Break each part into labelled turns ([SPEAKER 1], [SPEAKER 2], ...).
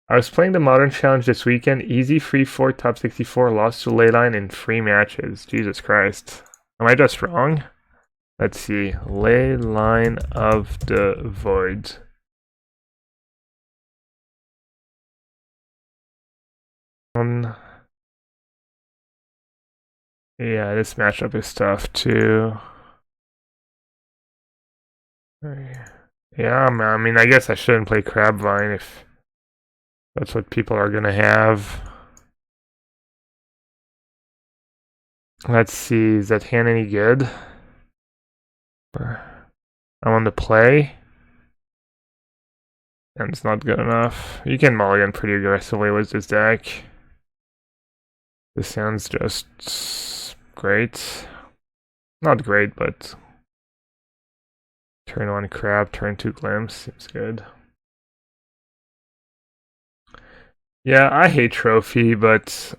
[SPEAKER 1] I was playing the Modern Challenge this weekend. Easy free 4 top 64. Lost to Leyline in 3 matches. Jesus Christ. Am I just wrong? Let's see. Leyline of the Void. Yeah, this matchup is tough too. Yeah, I mean, I guess I shouldn't play Crabvine if that's what people are gonna have. Let's see, is that hand any good? I want to play. And it's not good enough. You can mulligan pretty aggressively with this deck. This sounds just great. Not great, but turn 1 crab, turn 2 glimpse seems good. Yeah, I hate trophy, but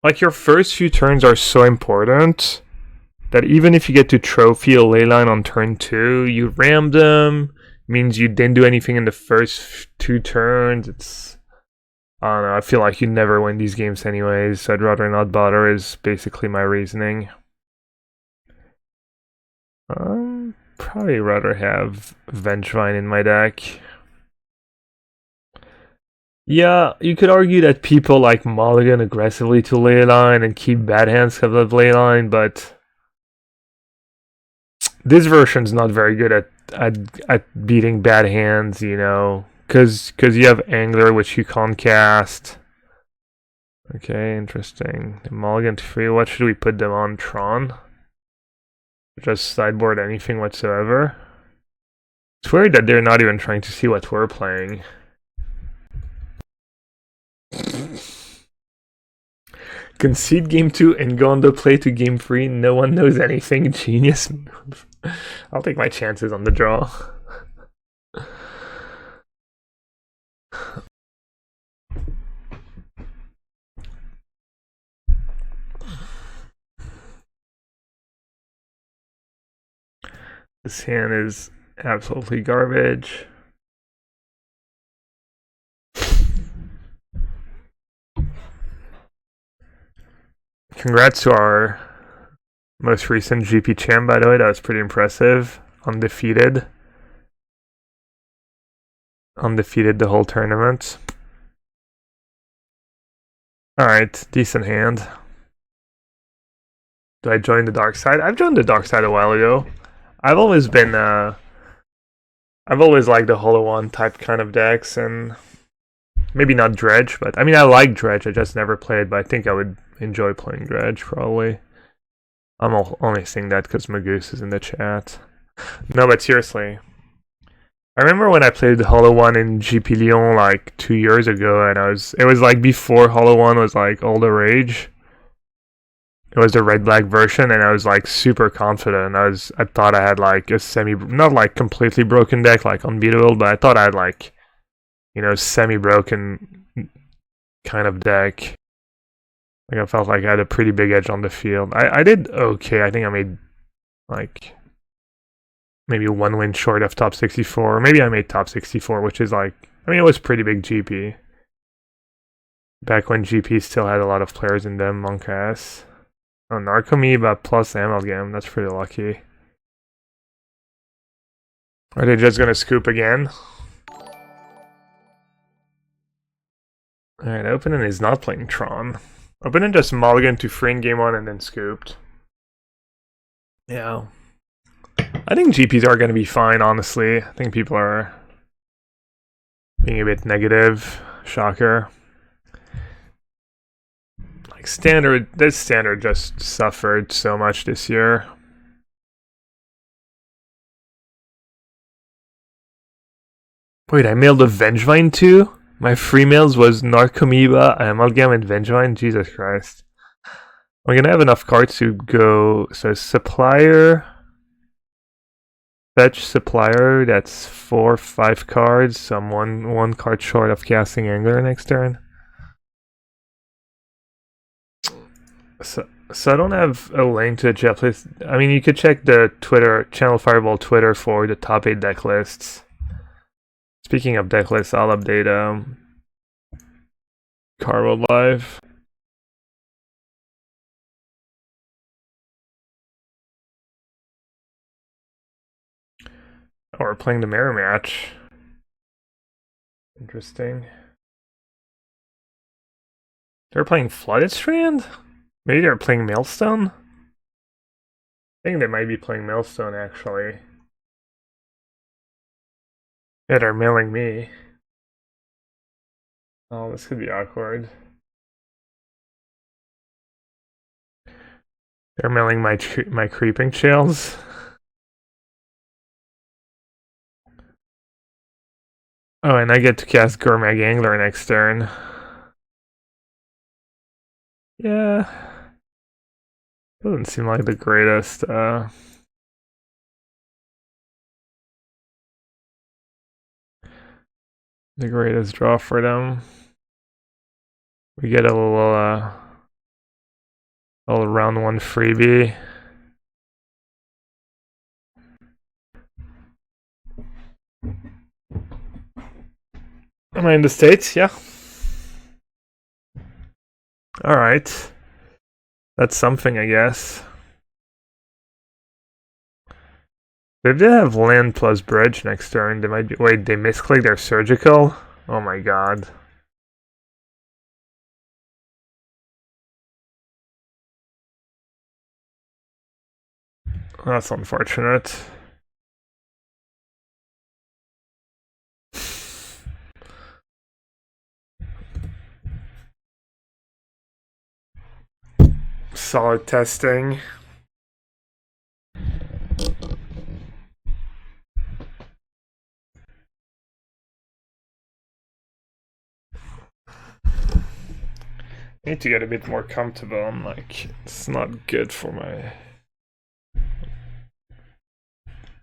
[SPEAKER 1] like your first few turns are so important that even if you get to trophy a leyline on turn 2, you ram them, means you didn't do anything in the first 2 turns. It's, I don't know, I feel like you never win these games anyways, so I'd rather not bother is basically my reasoning. Probably rather have Vengevine in my deck. Yeah, you could argue that people like mulligan aggressively to leyline and keep bad hands because of leyline, but this version's not very good at beating bad hands, you know, because you have Angler, which you can't cast. Okay, interesting. Mulligan 3, what should we put them on? Tron? Just sideboard anything whatsoever? It's weird that they're not even trying to see what we're playing. Concede game 2 and go on the play to game 3. No one knows anything. Genius. I'll take my chances on the draw. This hand is absolutely garbage. Congrats to our most recent GP champ, by the way. That was pretty impressive. Undefeated. Undefeated the whole tournament. Alright, decent hand. Do I join the dark side? I've joined the dark side a while ago. I've always been, I've always liked the Hollow One type kind of decks, and maybe not Dredge, but I mean, I like Dredge, I just never played, but I think I would enjoy playing Dredge, probably. I'm only saying that because Magoose is in the chat. No, but seriously. I remember when I played the Hollow One in GP Lyon like 2 years ago, and it was like before Hollow One was like all the rage. It was the red-black version, and I was like super confident. I thought I had like a not like completely broken deck, like unbeatable, but I thought I had like, you know, semi-broken kind of deck. Like I felt like I had a pretty big edge on the field. I did okay. I think I made like maybe 1 win short of top 64. Or maybe I made top 64, which is like, I mean, it was pretty big GP. Back when GP still had a lot of players in them, Monk ass. Oh, Narcomoeba plus Amalgam, that's pretty lucky. Are they just gonna scoop again? Alright, Opening is not playing Tron. Opening just mulligan to free in game 1 and then scooped. Yeah. I think GPs are gonna be fine, honestly. I think people are being a bit negative. Shocker. Standard, this standard just suffered so much this year. Wait, I mailed a Vengevine too? My free mails was Narcomoeba, Amalgam, and Vengevine? Jesus Christ. I'm gonna have enough cards to go, so Supplier, Fetch Supplier, that's 4, 5 cards, so I'm one card short of casting Angler next turn. So I don't have a link to the chat list. I mean, you could check the Twitter, Channel Fireball Twitter for the top 8 deck lists. Speaking of deck lists, I'll update Carwold Live. Oh, we're playing the mirror match. Interesting. They're playing Flooded Strand? Maybe they're playing Maelstone? I think they might be playing Maelstone, actually. Yeah, they're mailing me. Oh, this could be awkward. They're mailing my creeping shells. Oh, and I get to cast Gourmet Angler next turn. Yeah. Doesn't seem like the greatest, the greatest draw for them. We get a little round one freebie. Am I in the States? Yeah. Alright. That's something, I guess. If they have land plus bridge next turn, they might be. Wait, they misclick their surgical? Oh my god. That's unfortunate. Solid testing. I need to get a bit more comfortable. I'm like, it's not good for my...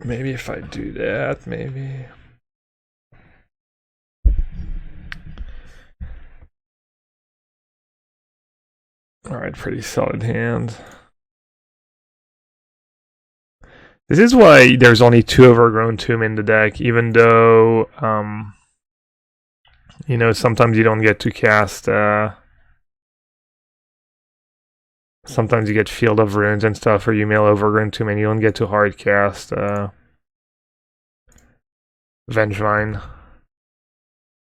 [SPEAKER 1] Maybe if I do that, maybe... Alright, pretty solid hand. This is why there's only 2 Overgrown Tomb in the deck, even though, you know, sometimes you don't get to cast, sometimes you get Field of Runes and stuff, or you mail Overgrown Tomb and you don't get to hard cast, Vengevine.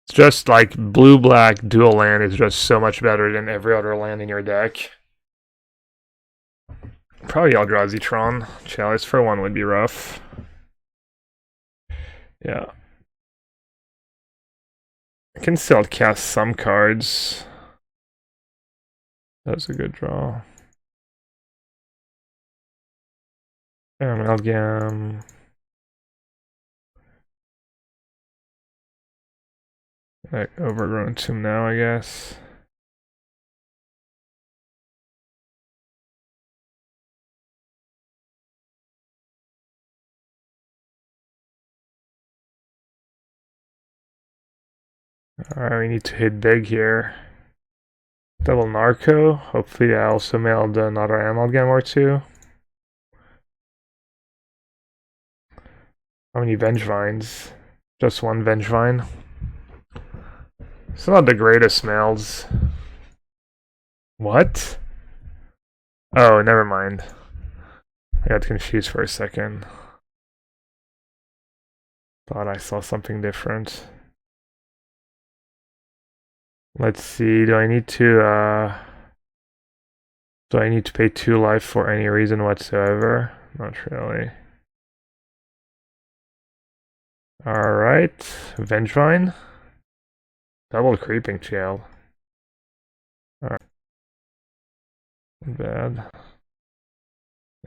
[SPEAKER 1] It's just like blue-black dual land is just so much better than every other land in your deck. Probably Eldrazi Tron. Chalice for 1 would be rough. Yeah. I can still cast some cards. That's a good draw. Amalgam. Overgrown Tomb now, I guess. Alright, we need to hit big here. Double Narco. Hopefully I also mailed another Amalgam or 2. How many Vengevines? Just 1 Vengevine. It's not the greatest mails. What? Oh, never mind. I got confused for a second. Thought I saw something different. Let's see, do I need to pay 2 life for any reason whatsoever? Not really. Alright, Vengevine. Double Creeping Shell. Alright. Bad.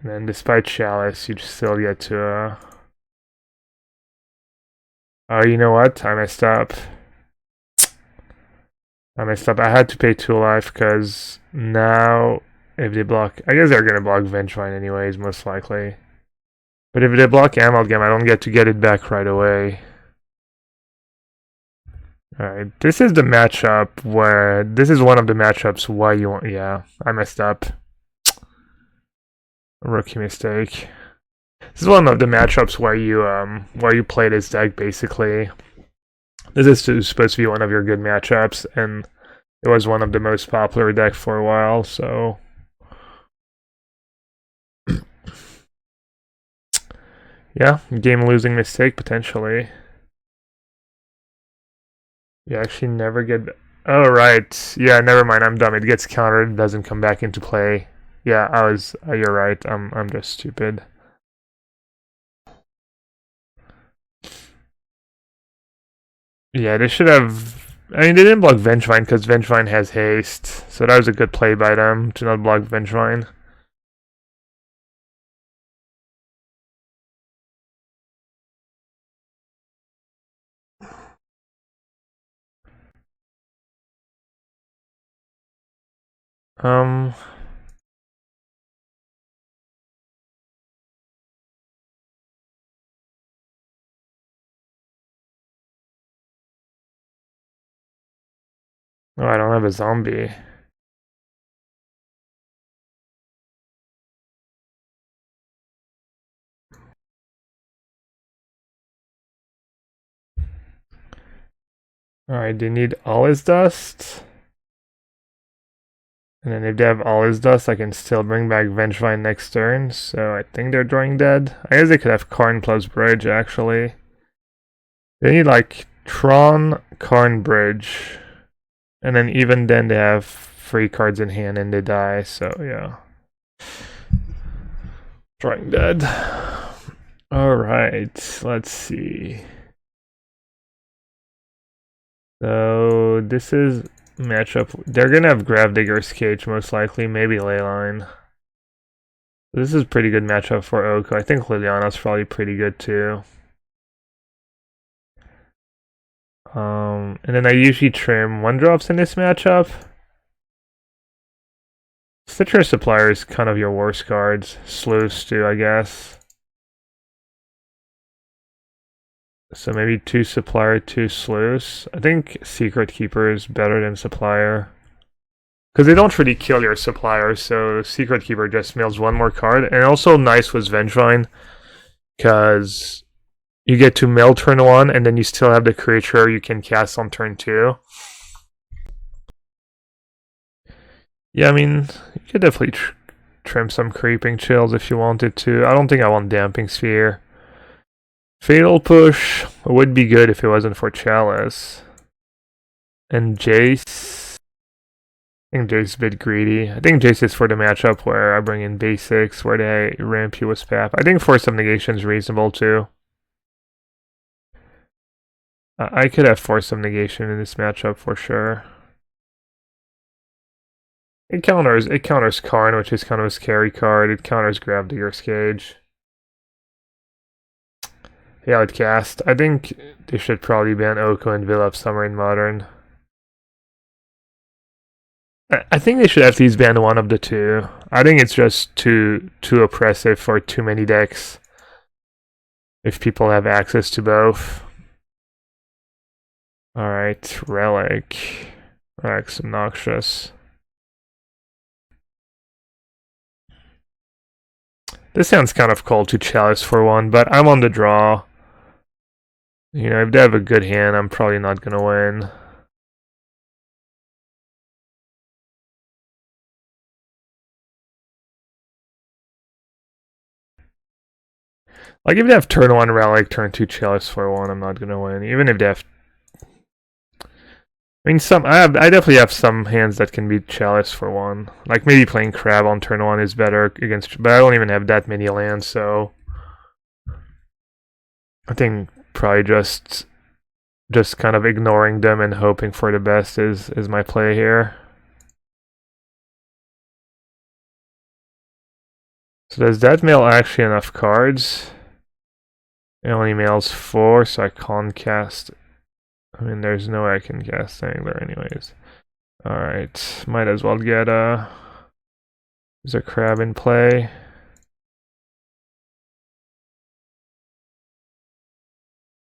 [SPEAKER 1] And then despite Chalice, you still get to oh, you know what? I messed up. I had to pay 2 life because now if they block, I guess they're gonna block Vengevine anyways, most likely. But if they block Amalgam, I don't get to get it back right away. Alright, this is the matchup where, this is one of the matchups why you want, yeah, I messed up. Rookie mistake. This is one of the matchups where you play this deck basically. This is supposed to be one of your good matchups, and it was one of the most popular decks for a while, so... yeah, game-losing mistake, potentially. You actually never get... oh, right. Yeah, never mind, I'm dumb. It gets countered, doesn't come back into play. Yeah, you're right, I'm just stupid. Yeah, they should have... I mean, they didn't block Vengevine because Vengevine has haste, so that was a good play by them to not block Vengevine. Um... oh, I don't have a zombie. Alright, they need all his dust. And then if they have all his dust, I can still bring back Vengevine next turn. So I think they're drawing dead. I guess they could have Karn plus Bridge, actually. They need like Tron, Karn, Bridge. And then even then they have 3 cards in hand and they die, so yeah. Drawing dead. Alright, let's see. So this is matchup. They're gonna have Gravedigger's Cage most likely, maybe Leyline. This is a pretty good matchup for Oko. I think Liliana's probably pretty good too. And then I usually trim 1-drops in this matchup. Stitcher Supplier is kind of your worst cards. Sleuths too, I guess. So maybe 2 Supplier, 2 Sleuths. I think Secret Keeper is better than Supplier. Because they don't really kill your Supplier, so Secret Keeper just mills 1 more card. And also nice was Vengevine, because you get to mill turn 1, and then you still have the creature you can cast on turn 2. Yeah, I mean, you could definitely trim some Creeping Chills if you wanted to. I don't think I want Damping Sphere. Fatal Push would be good if it wasn't for Chalice. And Jace. I think Jace is a bit greedy. I think Jace is for the matchup where I bring in basics, where they ramp you with Spap. I think Force of Negation is reasonable too. I could have Force of Negation in this matchup for sure. It counters Karn, which is kind of a scary card. It counters Gravedigger's Cage. Yeah, I'd cast. I think they should probably ban Oko and Villa somewhere in Modern. I think they should at least ban one of the two. I think it's just too oppressive for too many decks. If people have access to both. Alright, Relic. Relic's obnoxious. This sounds kind of cold to Chalice for 1, but I'm on the draw. You know, if they have a good hand, I'm probably not gonna win. Like, if they have turn 1 Relic, turn 2 Chalice for 1, I'm not gonna win. Even if they have... I mean, I definitely have some hands that can beat Chalice for 1. Like, maybe playing Crab on turn 1 is better against... But I don't even have that many lands, so... I think probably just kind of ignoring them and hoping for the best is my play here. So does that mail actually enough cards? It only mails 4, so I can't cast... I mean, there's no way I can cast Angler anyways. Alright, might as well get a... There's a Crab in play.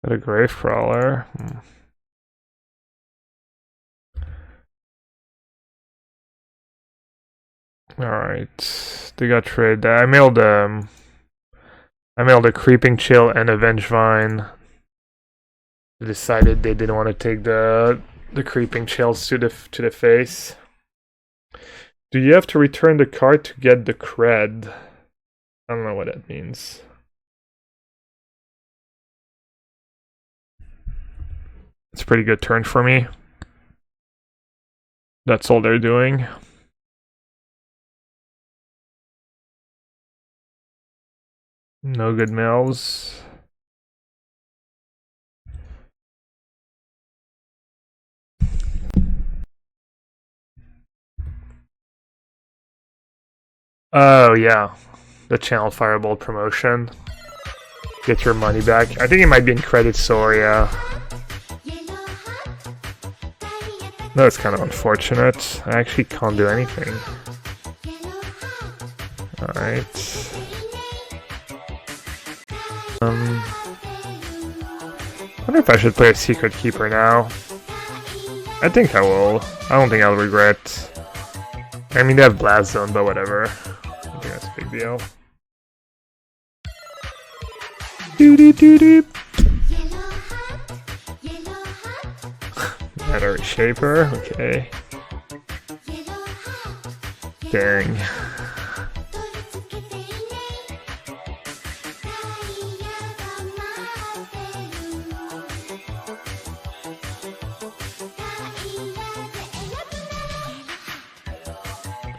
[SPEAKER 1] Got a Gravecrawler. Alright, they got trade. I mailed a Creeping Chill and a Vengevine. They decided they didn't want to take the creeping chills to the face. Do you have to return the card to get the cred? I don't know what that means. It's a pretty good turn for me. That's all they're doing. No good mills. Oh yeah, the Channel Firebolt promotion. Get your money back. I think it might be in credit Soria. No, it's kind of unfortunate. I actually can't do anything. Alright. I wonder if I should play a Secret Keeper now. I think I will. I don't think I'll regret. I mean, they have Blast Zone, but whatever. I think that's a big deal. Meta Reshaper, okay. Dang.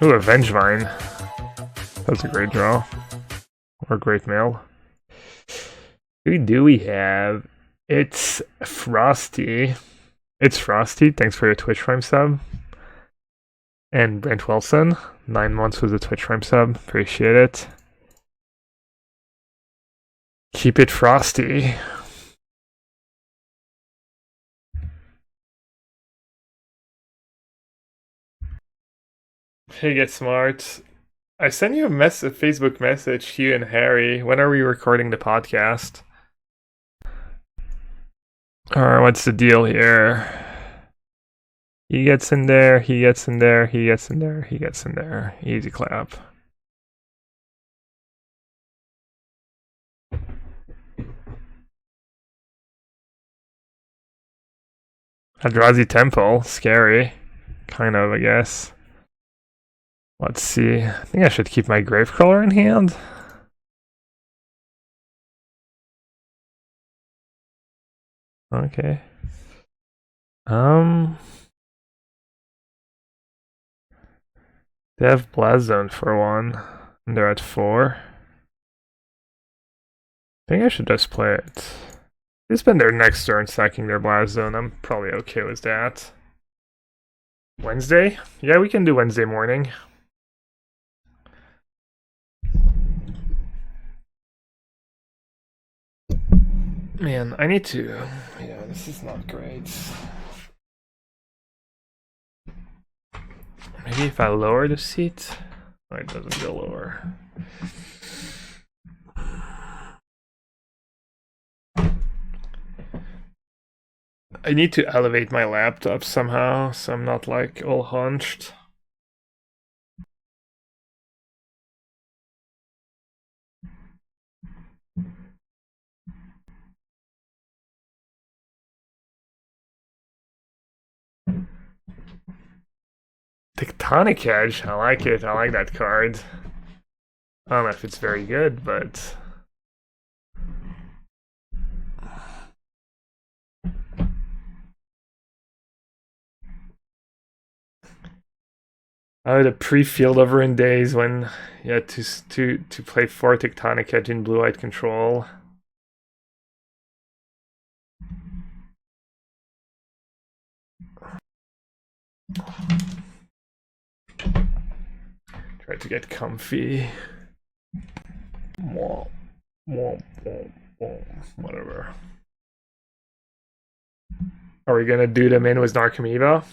[SPEAKER 1] Ooh, a Vengevine. That's a great draw. Or a great mail. Who do we have? It's Frosty. It's Frosty. Thanks for your Twitch Prime sub. And Brent Wilson. 9 months with a Twitch Prime sub. Appreciate it. Keep it frosty. Hey, Get Smart. I sent you a Facebook message, you and Harry. When are we recording the podcast? Alright, what's the deal here? He gets in there, he gets in there, he gets in there, he gets in there. Easy clap. Eldrazi Temple, scary. Kind of, I guess. Let's see. I think I should keep my Gravecrawler in hand. Okay. They have Blast Zone for one, and they're at 4. I think I should just play it. They spend their next turn sacking their Blast Zone. I'm probably okay with that. Wednesday? Yeah, we can do Wednesday morning. Man, I need to... Yeah, this is not great. Maybe if I lower the seat? Oh, it doesn't go lower. I need to elevate my laptop somehow, so I'm not like all hunched. Tectonic Edge, I like it. I like that card. I don't know if it's very good, but... Oh, the pre-field over in days when you had to play 4 Tectonic Edge in blue-white control. Try to get comfy. Whatever. Are we gonna do them in with Narcomoeba?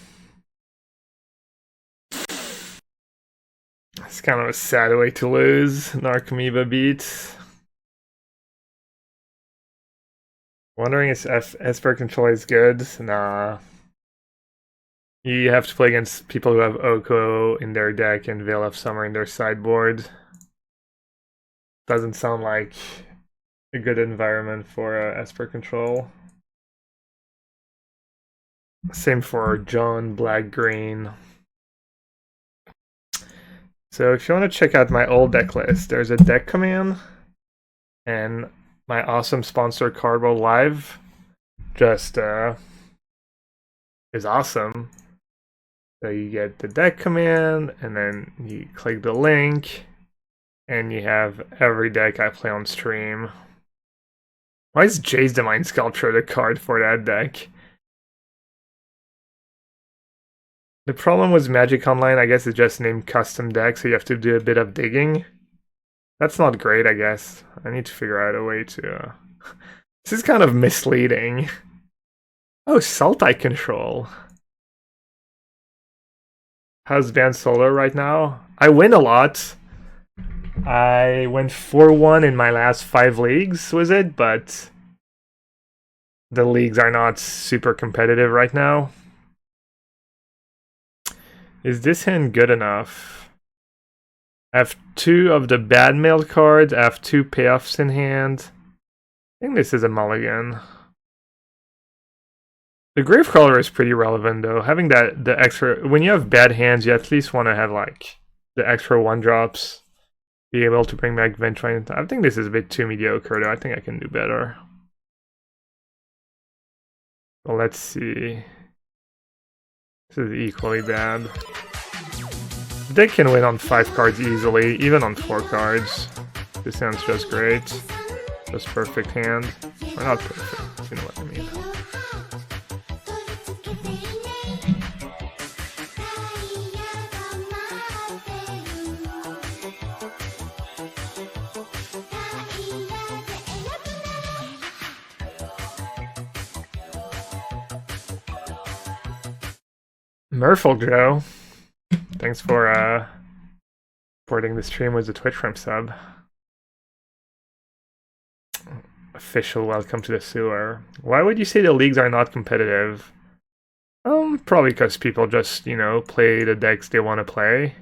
[SPEAKER 1] It's kind of a sad way to lose. Narcomoeba beats. Wondering if Esper Control is good? Nah. You have to play against people who have Oko in their deck and Veil of Summer in their sideboard. Doesn't sound like a good environment for Esper Control. Same for John, black, green. So if you want to check out my old deck list, there's a deck command and my awesome sponsor Cardboard Live just is awesome. So you get the deck command and then you click the link and you have every deck I play on stream. Why is Jay's Divine Sculpture the card for that deck? The problem with Magic Online, I guess, is just named custom deck, so you have to do a bit of digging. That's not great, I guess. I need to figure out a way to... This is kind of misleading. Oh, Sultai Control. How's Van Solo right now? I win a lot. I went 4-1 in my last 5 leagues, was it? But the leagues are not super competitive right now. Is this hand good enough? I have 2 of the bad mail cards. I have 2 payoffs in hand. I think this is a mulligan. The Gravecrawler is pretty relevant though. Having the extra, when you have bad hands, you at least want to have like the extra 1-drops. Be able to bring back Vengevine. I think this is a bit too mediocre though. I think I can do better. Well, let's see. This is equally bad. The deck can win on 5 cards easily, even on 4 cards. This hand's just great. Just perfect hand. Or not perfect, you know what I mean. Merfolk Joe, thanks for supporting the stream with the Twitch Prime sub. Official welcome to the sewer. Why would you say the leagues are not competitive? Probably because people just, you know, play the decks they want to play.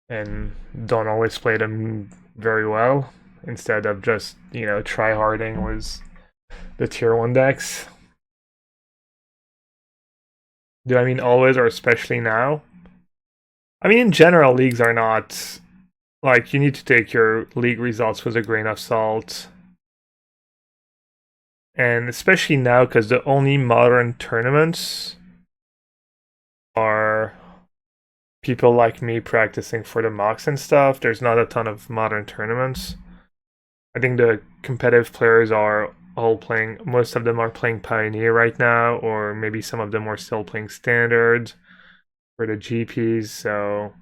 [SPEAKER 1] And don't always play them very well. Instead of just, you know, try-harding with the tier 1 decks. Do I mean always or especially now? I mean, in general, leagues are not... Like, you need to take your league results with a grain of salt. And especially now, because the only modern tournaments are people like me practicing for the mocks and stuff. There's not a ton of modern tournaments. I think the competitive players are all playing, most of them are playing Pioneer right now, or maybe some of them are still playing Standard for the GPs, so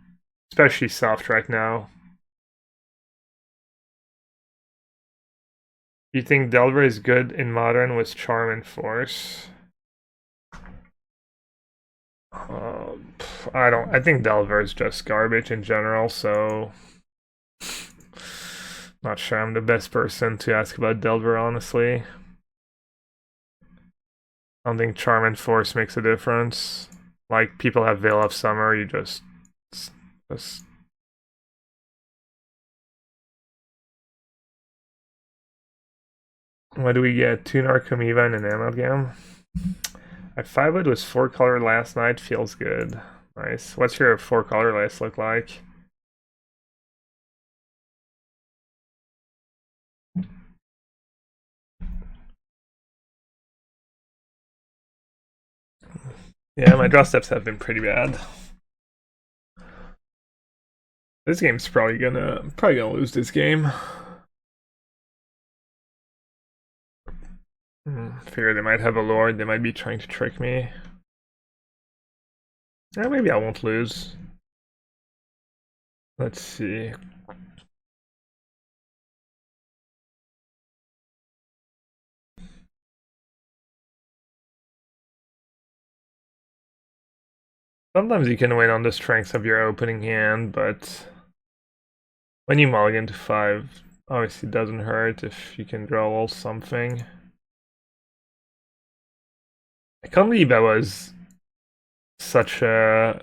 [SPEAKER 1] especially soft right now. You think Delver is good in Modern with Charm and Force? I think Delver is just garbage in general, so... Not sure I'm the best person to ask about Delver, honestly. I don't think Charm and Force makes a difference. Like, people have Veil of Summer, you just... What do we get? 2 Narcomoeba and an Amalgam? I 5-wood was 4-color last night, feels good. Nice. What's your 4-color list look like? Yeah, my draw steps have been pretty bad. This game's probably gonna lose this game. Figure they might have a lord, they might be trying to trick me. Yeah, maybe I won't lose. Let's see. Sometimes you can win on the strengths of your opening hand, but when you mulligan to 5, obviously it doesn't hurt if you can draw a little something. I can't believe I was such an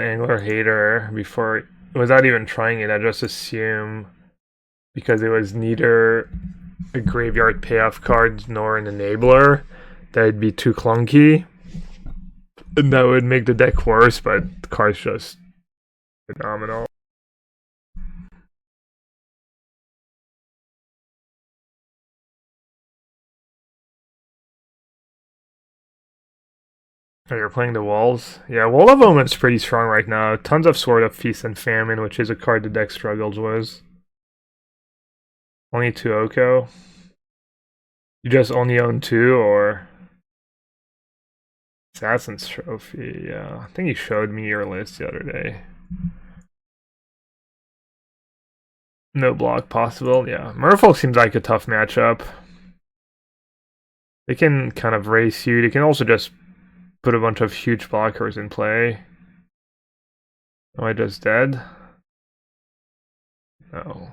[SPEAKER 1] angler hater before, without even trying it. I just assume because it was neither a graveyard payoff card nor an enabler, that would be too clunky. And that would make the deck worse, but the card's just phenomenal. Oh, you're playing the Walls? Yeah, Wall of Omen's pretty strong right now. Tons of Sword of Feast and Famine, which is a card the deck struggles with. Only 2 Oko. You just only own 2, or... Assassin's Trophy, yeah. I think you showed me your list the other day. No block possible, yeah. Merfolk seems like a tough matchup. They can kind of race you. They can also just put a bunch of huge blockers in play. Am I just dead? No.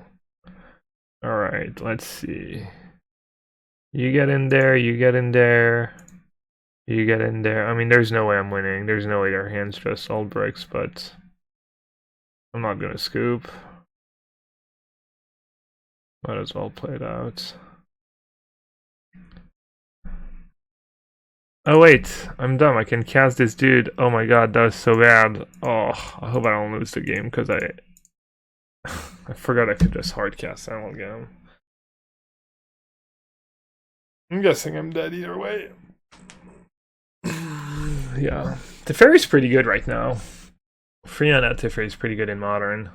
[SPEAKER 1] Alright, let's see. You get in there, you get in there. You get in there. I mean, there's no way I'm winning. There's no way their hand's just all bricks, but I'm not gonna scoop. Might as well play it out. Oh wait, I'm dumb. I can cast this dude. Oh my god, that was so bad. Oh, I hope I don't lose the game because I forgot I could just hard cast Amalgam. I'm guessing I'm dead either way. Yeah, Teferi's pretty good right now. Freon at Teferi's pretty good in Modern.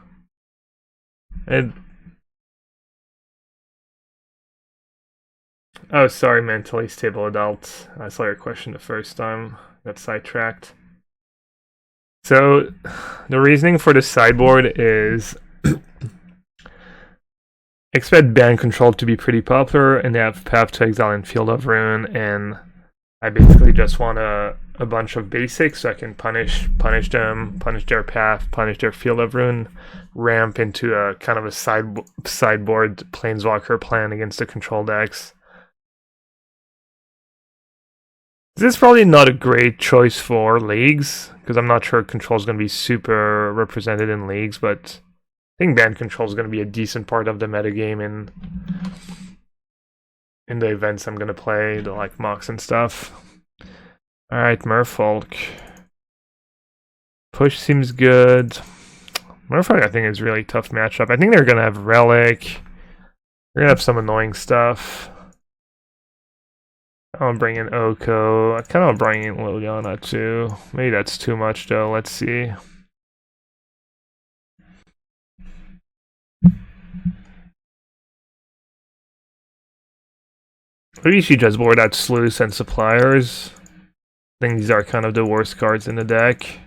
[SPEAKER 1] Oh, sorry, mentally stable adult. I saw your question the first time. Got sidetracked. So, the reasoning for the sideboard is expect band control to be pretty popular, and they have Path to Exile and Field of Ruin, and I basically just want a bunch of basics so I can punish them, punish their path, punish their Field of Ruin, ramp into a kind of a sideboard Planeswalker plan against the control decks. This is probably not a great choice for leagues, because I'm not sure control is going to be super represented in leagues, but I think band control is going to be a decent part of the metagame in the events I'm going to play, the like mocks and stuff. Alright, Merfolk. Push seems good. Merfolk, I think, is a really tough matchup. I think they're going to have Relic. They're going to have some annoying stuff. I'll bring in Oko. I kind of bring in Liliana too. Maybe that's too much though. Let's see. Maybe you should just board out Sleuths and Suppliers. I think these are kind of the worst cards in the deck.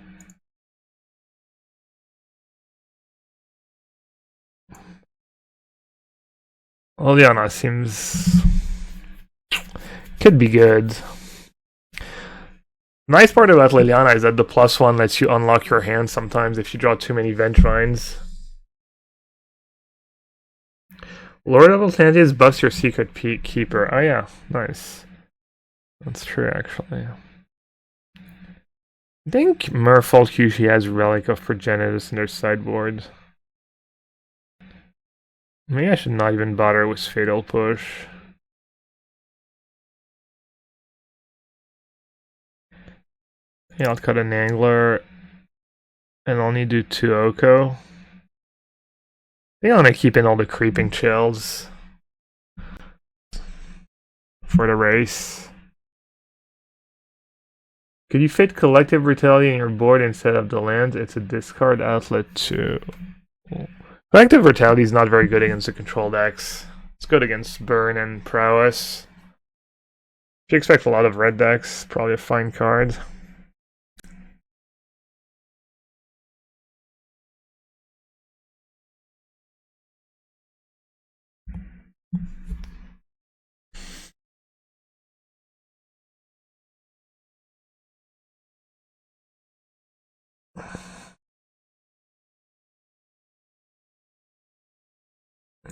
[SPEAKER 1] Liliana seems... could be good. Nice part about Liliana is that the +1 lets you unlock your hand sometimes if you draw too many Vengevines. Lord of Atlantis buffs your secret keeper. Oh yeah, nice. That's true actually. I think Merfolk usually has Relic of Progenitus in their sideboard. Maybe I should not even bother with Fatal Push. Yeah, I'll cut an Angler and only do 2 Oko. I think I want to keep in all the Creeping Chills for the race. Could you fit Collective Brutality in your board instead of the lands? It's a discard outlet too. Collective Brutality is not very good against the control decks. It's good against Burn and Prowess. If you expect a lot of red decks, probably a fine card.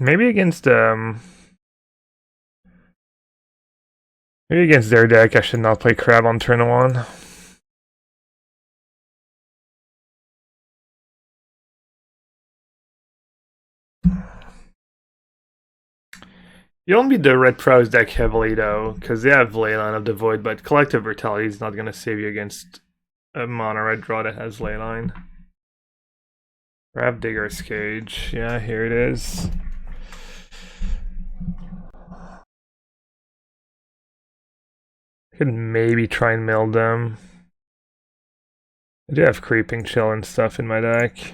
[SPEAKER 1] Maybe against their deck I should not play Crab on turn 1. You don't beat the Red Prowse deck heavily though, because they have Leyline of the Void, but Collective Brutality is not going to save you against a mono red draw that has Leyline. Gravedigger's Cage, yeah, here it is. Could maybe try and mill them. I do have Creeping Chill and stuff in my deck.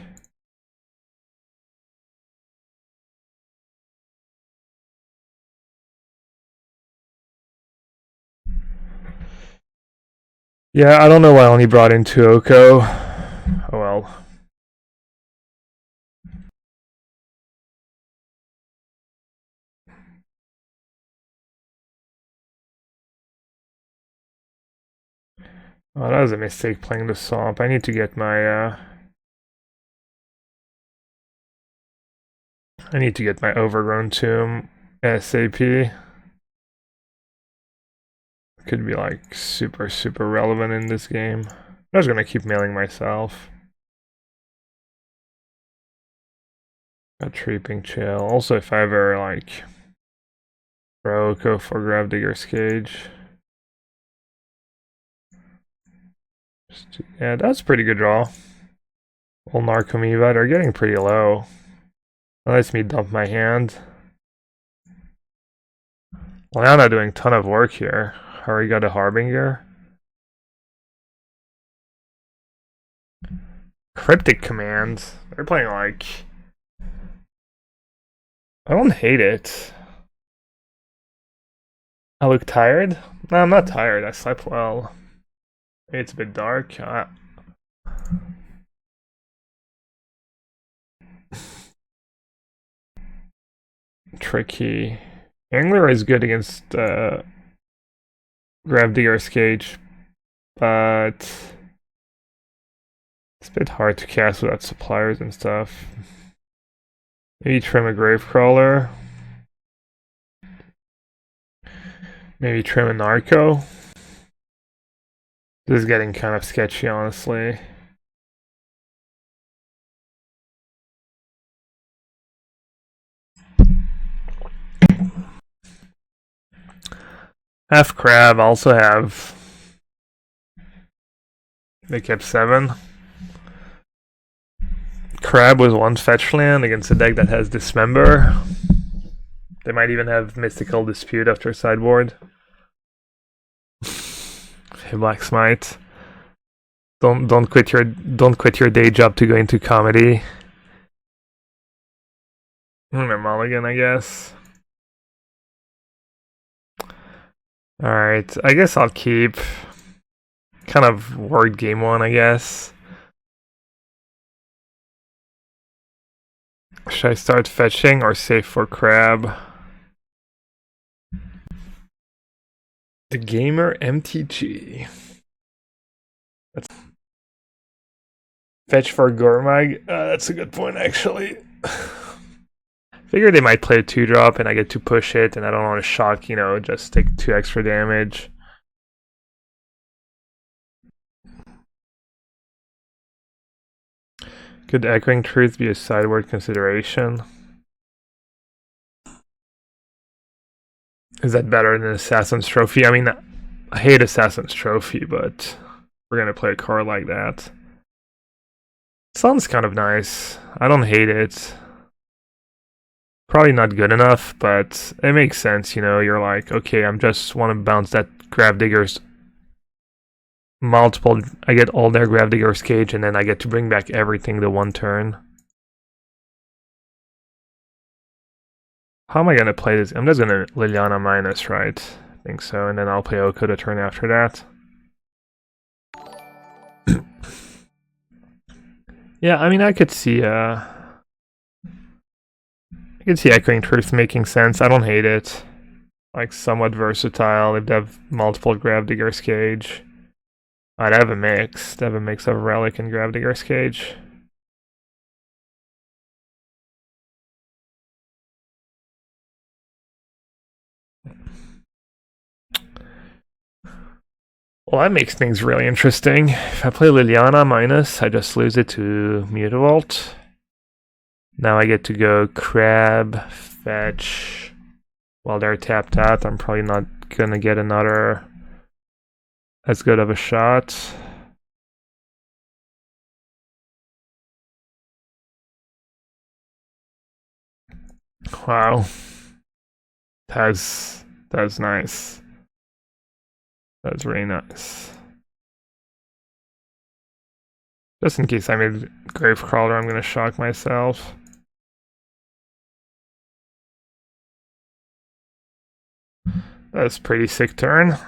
[SPEAKER 1] Yeah, I don't know why I only brought in 2 Oko. Oh well. Oh, that was a mistake playing the Swamp. I need to get my Overgrown Tomb ASAP. Could be like super relevant in this game. I was gonna keep mailing myself. Got Creeping Chill. Also, if I ever like go for Gravedigger's Cage. Yeah, that's a pretty good draw. Old Narcomoeba, they're getting pretty low. That lets me dump my hand. Well, now I'm not doing a ton of work here. Already got a Harbinger. Cryptic Commands. They're playing like... I don't hate it. I look tired? No, I'm not tired. I slept well. Maybe it's a bit dark. Tricky. Angler is good against Gravedigger's Cage, but it's a bit hard to cast without suppliers and stuff. Maybe trim a Gravecrawler. Maybe trim a Narco. This is getting kind of sketchy, honestly. Half Crab, also have... They kept 7. Crab was 1 fetch land against a deck that has Dismember. They might even have Mystical Dispute after sideboard. Hey, Black Smite. Don't quit your day job to go into comedy. Mulligan, I guess. Alright, I guess I'll keep. Kind of word game 1, I guess. Should I start fetching or save for Crab? The Gamer MTG. That's fetch for Gormag? That's a good point, actually. Figure they might play a 2-drop and I get to push it and I don't want to shock, you know, just take 2 extra damage. Could Echoing Truth be a sideboard consideration? Is that better than Assassin's Trophy? I mean, I hate Assassin's Trophy, but we're gonna play a card like that. Sounds kind of nice. I don't hate it. Probably not good enough, but it makes sense, you know. You're like, okay, I'm just want to bounce that Gravedigger's multiple. I get all their Gravedigger's Cage, and then I get to bring back everything to 1 turn. How am I gonna play this? I'm just gonna Liliana minus, right? I think so, and then I'll play Oko the turn after that. Yeah, I mean, I could see Echoing Truth making sense. I don't hate it. Like, somewhat versatile. If they have multiple Gravedigger's Cage. I'd have a mix. They have a mix of Relic and Gravedigger's Cage. Well, that makes things really interesting. If I play Liliana minus, I just lose it to Mutavault. Now I get to go Crab, Fetch, while they're tapped out, I'm probably not gonna get another as good of a shot. Wow. That's nice. That's really nice. Just in case I made Gravecrawler, I'm gonna shock myself. That's a pretty sick turn.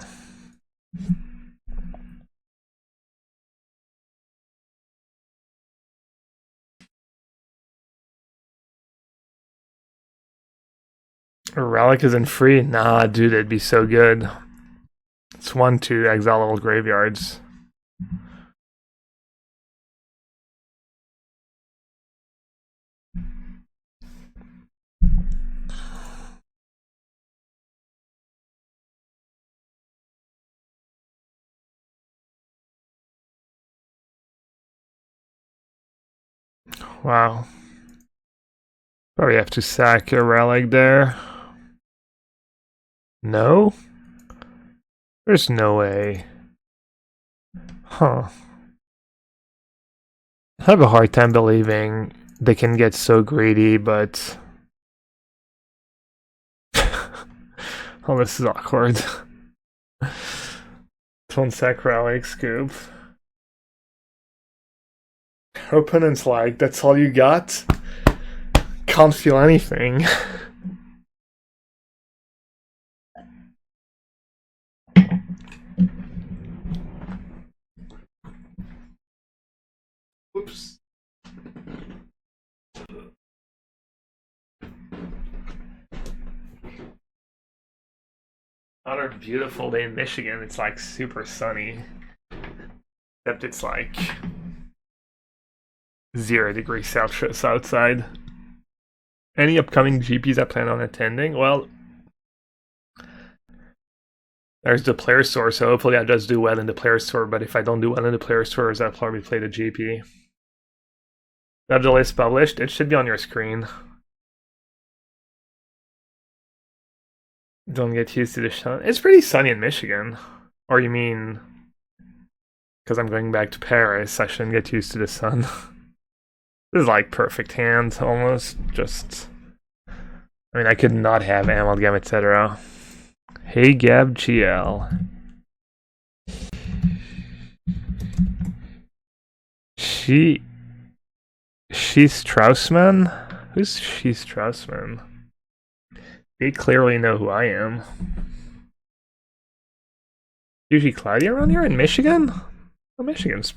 [SPEAKER 1] Relic isn't free? Nah, dude, it'd be so good. It's 1 to exile all graveyards. Wow. Probably have to sack a relic there. No? There's no way. Huh. I have a hard time believing they can get so greedy, but... oh, this is awkward. Tron sack relic, scoop. Opponent's like, that's all you got? Can't feel anything. Whoops. Another beautiful day in Michigan. It's like super sunny. Except it's like 0 degrees Celsius outside. Any upcoming GPs I plan on attending? Well, there's the player store, so hopefully I just do well in the player store, but if I don't do well in the player stores, I'll probably play the GP. Have the list published? It should be on your screen. Don't get used to the sun. It's pretty sunny in Michigan. Or you mean, because I'm going back to Paris, I shouldn't get used to the sun. This is like perfect hand, almost. Just, I mean, I could not have Amalgam, etc. Hey, Gab GL. She's Straussman? Who's She's Straussman? They clearly know who I am. Usually cloudy around here in Michigan? Well, Michigan's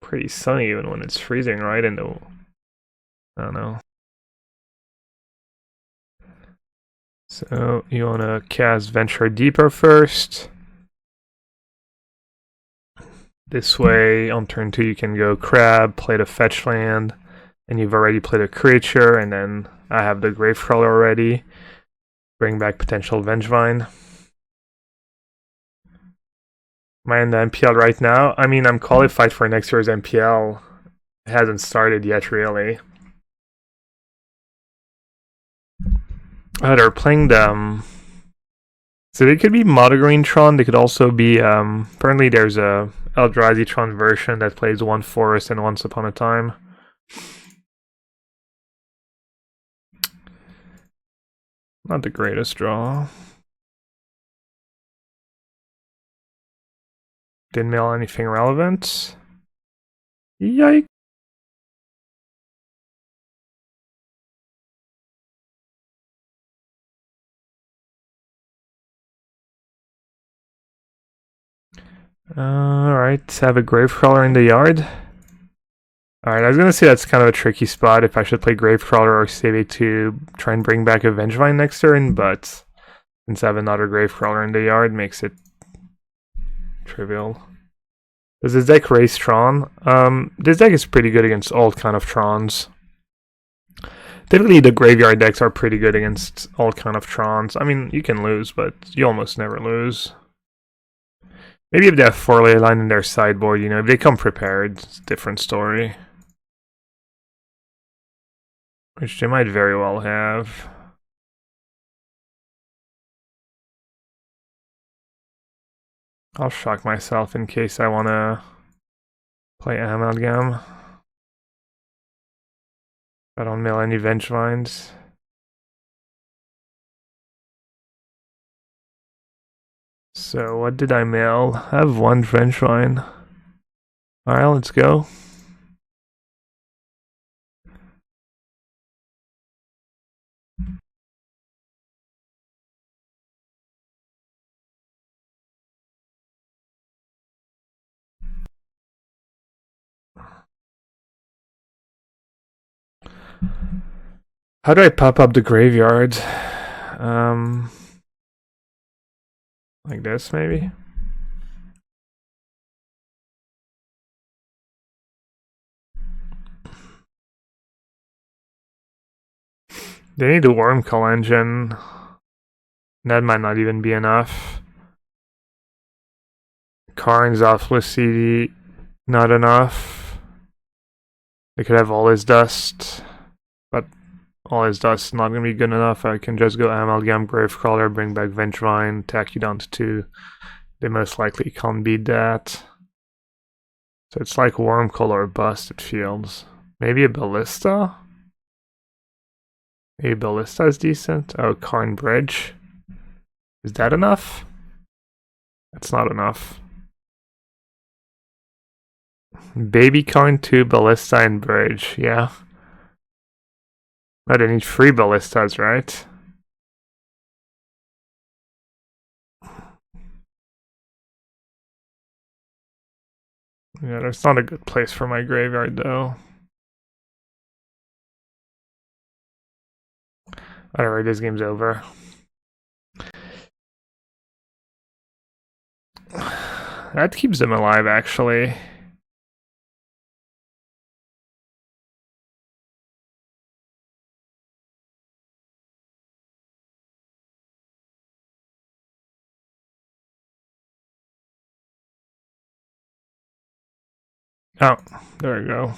[SPEAKER 1] pretty sunny even when it's freezing, right? I don't know. So you want to cast Venture Deeper first. This way, on turn 2, you can go Crab, play the fetch land, and you've already played a creature, and then I have the Gravecrawler already. Bring back potential Vengevine. Am I in the MPL right now? I mean, I'm qualified for next year's MPL. It hasn't started yet, really. They're playing them. So they could be Mulligan Tron. They could also be. Apparently, there's a Eldrazi Tron version that plays 1 forest and Once Upon a Time. Not the greatest draw. Didn't mail anything relevant. Yikes. Alright, have a Gravecrawler in the yard. Alright, I was gonna say that's kind of a tricky spot if I should play Gravecrawler or save it to try and bring back a Vengevine next turn, but since I have another Gravecrawler in the yard, makes it trivial. Does this deck race Tron? This deck is pretty good against all kind of Trons. Typically, the graveyard decks are pretty good against all kind of Trons. I mean, you can lose, but you almost never lose. Maybe if they have 4 ley line in their sideboard, you know, if they come prepared, it's a different story. Which they might very well have. I'll shock myself in case I want to play Amalgam. I don't mill any Vengevines. So what did I mill? I have one Vengevine. Alright, let's go. How do I pop up the graveyard? Like this, maybe? They need a Wormcall engine. That might not even be enough. Karn's awfully CD, not enough. They could have all his dust, but all his dust is not going to be good enough. I can just go Amalgam, Gravecrawler, bring back Vengevine, tack you down to 2. They most likely can't beat that. So it's like Wormcall or bust, it feels. Maybe a Ballista? Maybe Ballista is decent. Oh, Karn Bridge. Is that enough? That's not enough. Baby Karn 2, Ballista, and Bridge, yeah. I need 3 Ballistas, right? Yeah, that's not a good place for my graveyard, though. Alright, this game's over. That keeps them alive, actually. Oh, there we go.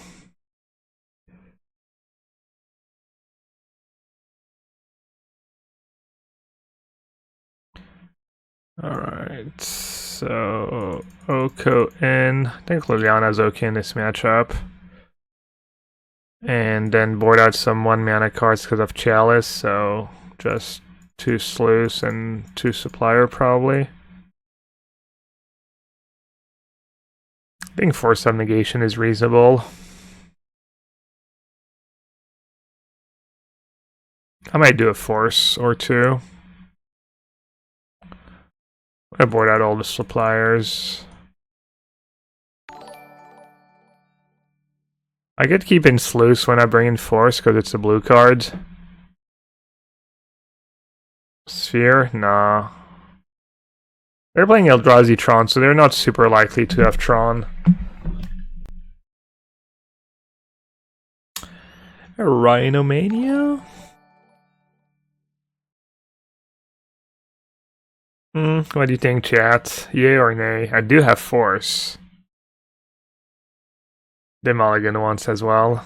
[SPEAKER 1] Alright, so Oko in. I think Liliana's okay in this matchup. And then board out some 1 mana cards because of Chalice, so just 2 Sluice and 2 Supplier probably. I think Force of Negation is reasonable. I might do a Force or 2. I board out all the Suppliers. I could keep in Sluice when I bring in Force because it's a blue card. Sphere? Nah. They're playing Eldrazi Tron, so they're not super likely to have Tron. Rhinomania? What do you think, chat? Yay or nay? I do have Force. The Mulligan wants as well.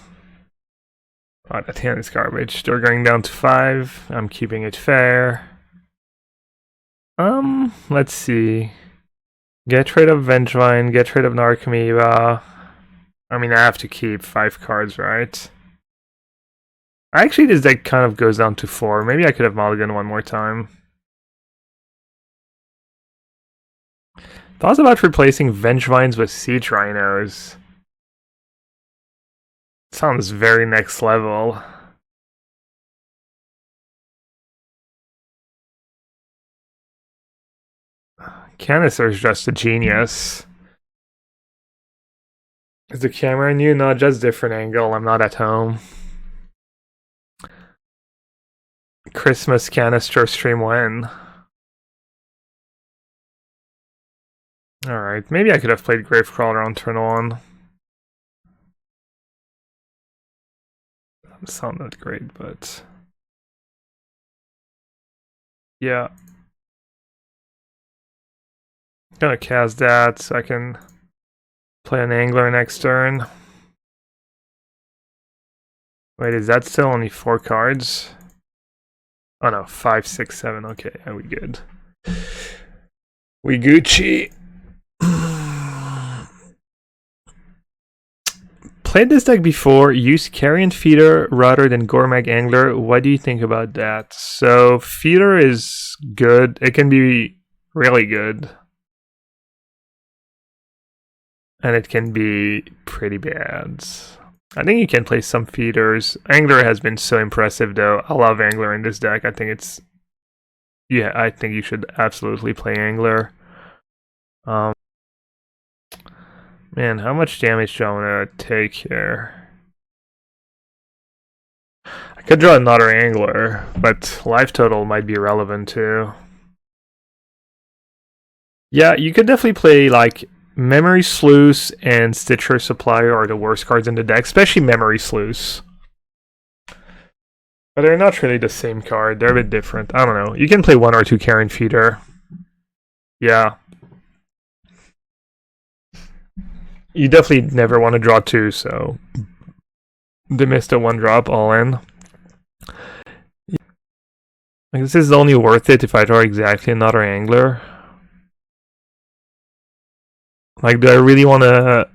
[SPEAKER 1] Oh, that hand is garbage. They're going down to 5. I'm keeping it fair. Let's see. Get rid of Vengevine, get rid of Narcomoeba. I mean, I have to keep 5 cards, right? Actually, this deck kind of goes down to 4. Maybe I could have Mulligan one more time. Thoughts about replacing Vengevines with Siege Rhinos? Sounds very next level. Canister's just a genius. Is the camera new? No, just different angle. I'm not at home. Christmas canister stream when? Alright, maybe I could have played Gravecrawler on turn 1. That sounded great, but... yeah. Gonna cast that so I can play an Angler next turn. Wait, is that still only 4 cards? Oh no, 5, 6, 7. Okay, are we good? We Gucci. played this deck before. Use Carrion Feeder rather than Gormag Angler. What do you think about that? So Feeder is good. It can be really good. And it can be pretty bad. I think you can play some feeders. Angler has been so impressive though. I love Angler in this deck. I think it's... Yeah, I think you should absolutely play Angler. Man, how much damage do I want to take here? I could draw another Angler, but life total might be relevant too. Yeah, you could definitely play like Memory Sluice and Stitcher Supplier are the worst cards in the deck, especially Memory Sluice. But they're not really the same card. They're a bit different. I don't know. You can play 1 or 2 Carrion Feeder. Yeah. You definitely never want to draw 2, so they missed a 1-drop all in. Like, this is only worth it if I draw exactly another Angler. Like, do I really want to...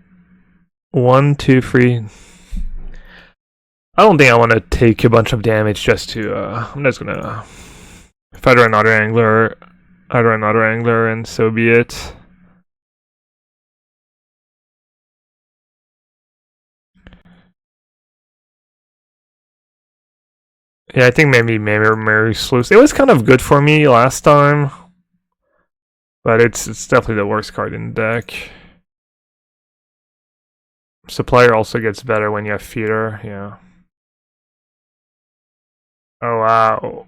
[SPEAKER 1] 1, 2, 3... I don't think I want to take a bunch of damage just to... I'm just gonna... If I draw another Angler, I draw another Angler, and so be it. Yeah, I think maybe Memory Sluice. It was kind of good for me last time. But it's definitely the worst card in the deck. Supplier also gets better when you have Feeder, yeah. Oh wow.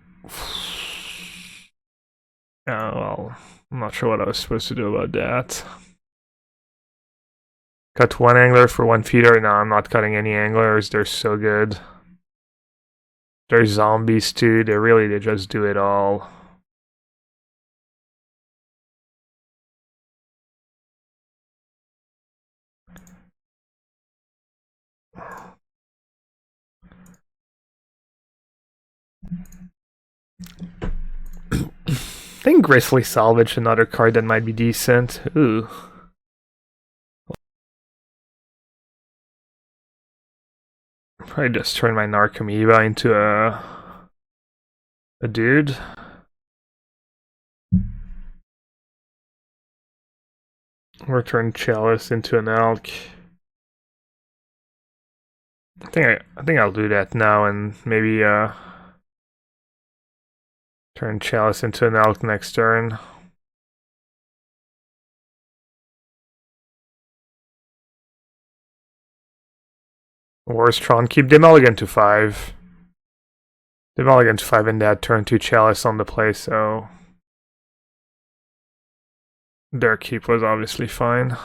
[SPEAKER 1] Yeah, well, I'm not sure what I was supposed to do about that. Cut 1 Angler for 1 Feeder? No, I'm not cutting any Anglers, they're so good. They're zombies too, they just do it all. I think Gracefully Salvage, another card that might be decent. Ooh. Probably just turn my Narcomoeba into a dude. Or turn Chalice into an elk. I think I'll do that now and maybe turn Chalice into an elk next turn. Where's Tron? Keep the Mulligan to 5. The Mulligan to 5 and that turn 2 Chalice on the play, so their keep was obviously fine.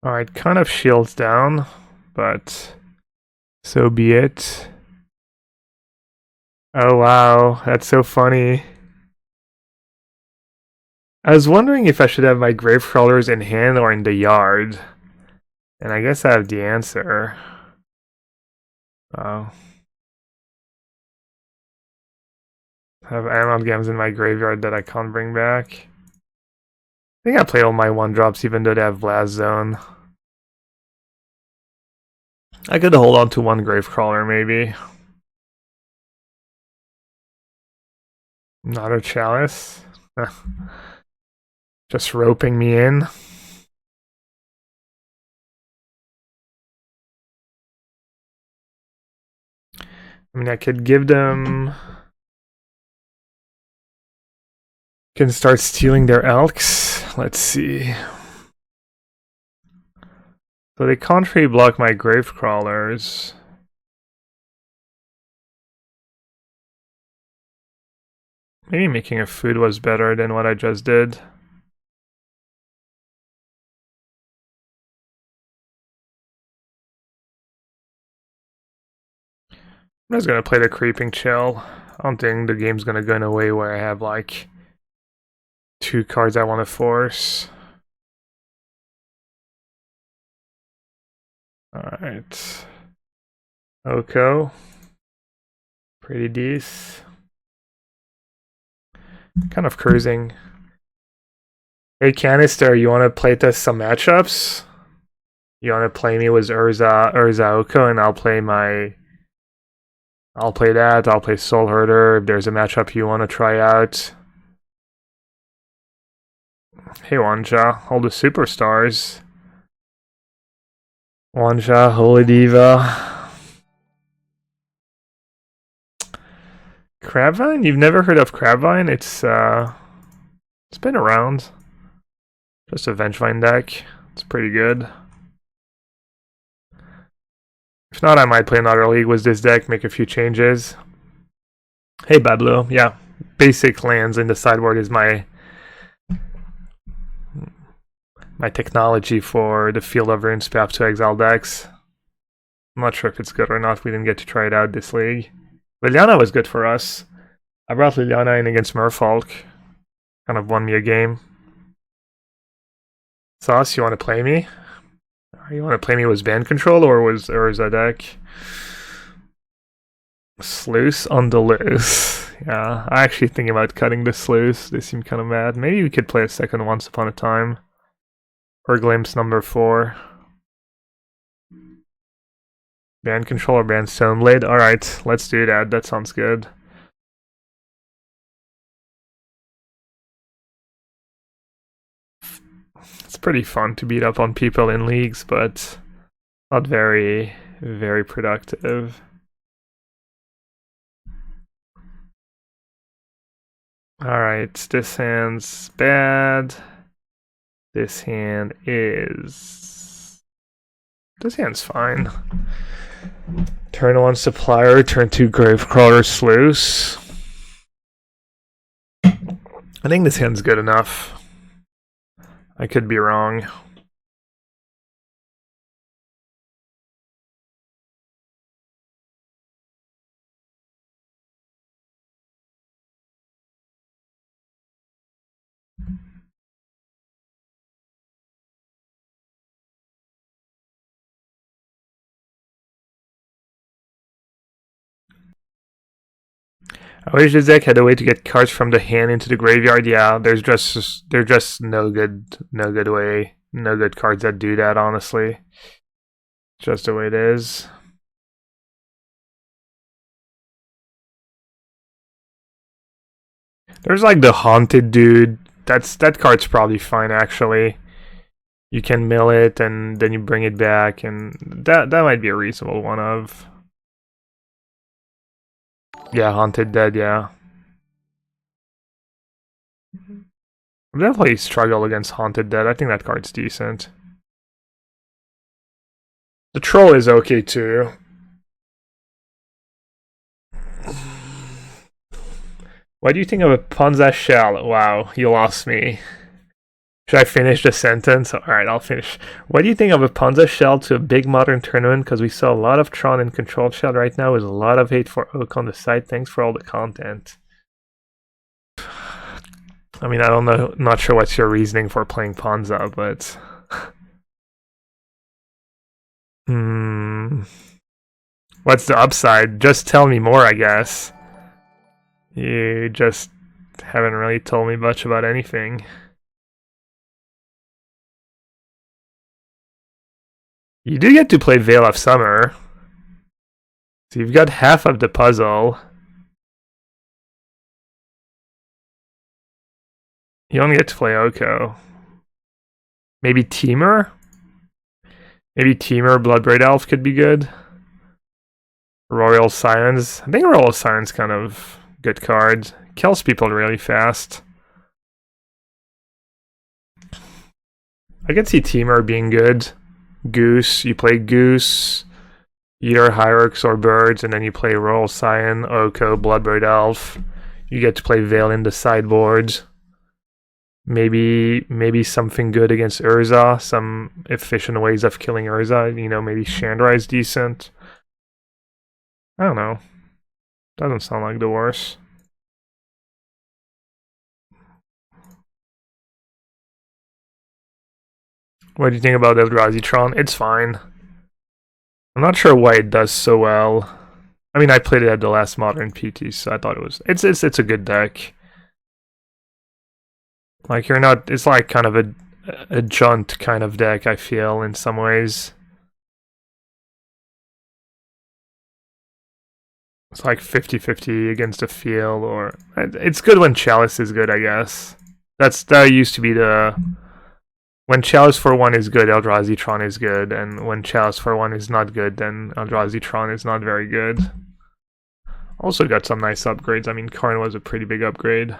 [SPEAKER 1] Alright, kind of shields down, but so be it. Oh wow, that's so funny. I was wondering if I should have my grave crawlers in hand or in the yard. And I guess I have the answer. Oh. I have amalgams in my graveyard that I can't bring back. I think I play all my 1-drops even though they have Blast Zone. I could hold on to 1 Gravecrawler maybe. Not a Chalice. Just roping me in. I mean, I could give them... Can start stealing their elks. Let's see. So they can't really block my grave crawlers. Maybe making a food was better than what I just did. I'm just gonna play the Creeping Chill. I don't think the game's gonna go in a way where I have like 2 cards I want to force. Alright. Oko. Pretty decent. Kind of cruising. Hey Canister, you want to play test some matchups? You want to play me with Urza Oko, and I'll play that. I'll play Soul Herder. If there's a matchup you want to try out. Hey Wanja, all the superstars. Wanja, Holy Diva. Crabvine? You've never heard of Crabvine? It's been around. Just a Vengevine deck. It's pretty good. If not, I might play another league with this deck, make a few changes. Hey Bablo, yeah. Basic lands in the sideboard is my technology for the Field of Runes Path to Exile decks. I'm not sure if it's good or not. We didn't get to try it out this league. Liliana was good for us. I brought Liliana in against Merfolk. Kind of won me a game. Sauce, you want to play me? You want to play me with band control or is a deck? Sluice on the loose. Yeah, I actually think about cutting the sluice. They seem kind of mad. Maybe we could play a second Once Upon a Time. Or Glimpse number 4. Band control or band Stoneblade? Alright, let's do that. That sounds good. It's pretty fun to beat up on people in leagues, but not very, very productive. Alright, this hand's bad. This hand's fine. Turn 1 Supplier, turn 2 Gravecrawler Sluice. I think this hand's good enough. I could be wrong. I wish this deck had a way to get cards from the hand into the graveyard. Yeah, there's just no good cards that do that, honestly. Just the way it is. There's like the Haunted dude. That card's probably fine actually. You can mill it and then you bring it back, and that might be a reasonable one of. Yeah, Haunted Dead, yeah. I've definitely struggled against Haunted Dead. I think that card's decent. The Troll is okay too. What do you think of a Ponza Shell? Wow, you lost me. Should I finish the sentence? Alright, I'll finish. What do you think of a Ponza Shell to a big modern tournament? Because we saw a lot of Tron and Control Shell right now with a lot of hate for Oak on the site. Thanks for all the content. I mean, I don't know, not sure what's your reasoning for playing Ponza, but... What's the upside? Just tell me more, I guess. You just haven't really told me much about anything. You do get to play Veil of Summer. So you've got half of the puzzle. You only get to play Oko. Maybe Teamer? Maybe Teamer, Bloodbraid Elf could be good. Royal Sirens. I think Royal Sirens kind of good card. Kills people really fast. I can see Teamer being good. Goose, you play Goose, either Hierarchs or Birds, and then you play Royal Scion, Oko, Bloodbraid Elf. You get to play Veil in the sideboard. Maybe something good against Urza, some efficient ways of killing Urza. You know, maybe Chandra is decent. I don't know. Doesn't sound like the worst. What do you think about Eldrazi Tron? It's fine. I'm not sure why it does so well. I mean, I played it at the last Modern PT, so I thought it's a good deck. Like you're not. It's like kind of a junt kind of deck. I feel in some ways. It's like 50-50 against a field, or it's good when Chalice is good, I guess. That used to be the when Chalice for 1 is good, Eldrazi Tron is good, and when Chalice for 1 is not good, then Eldrazi Tron is not very good. Also got some nice upgrades. I mean, Karn was a pretty big upgrade.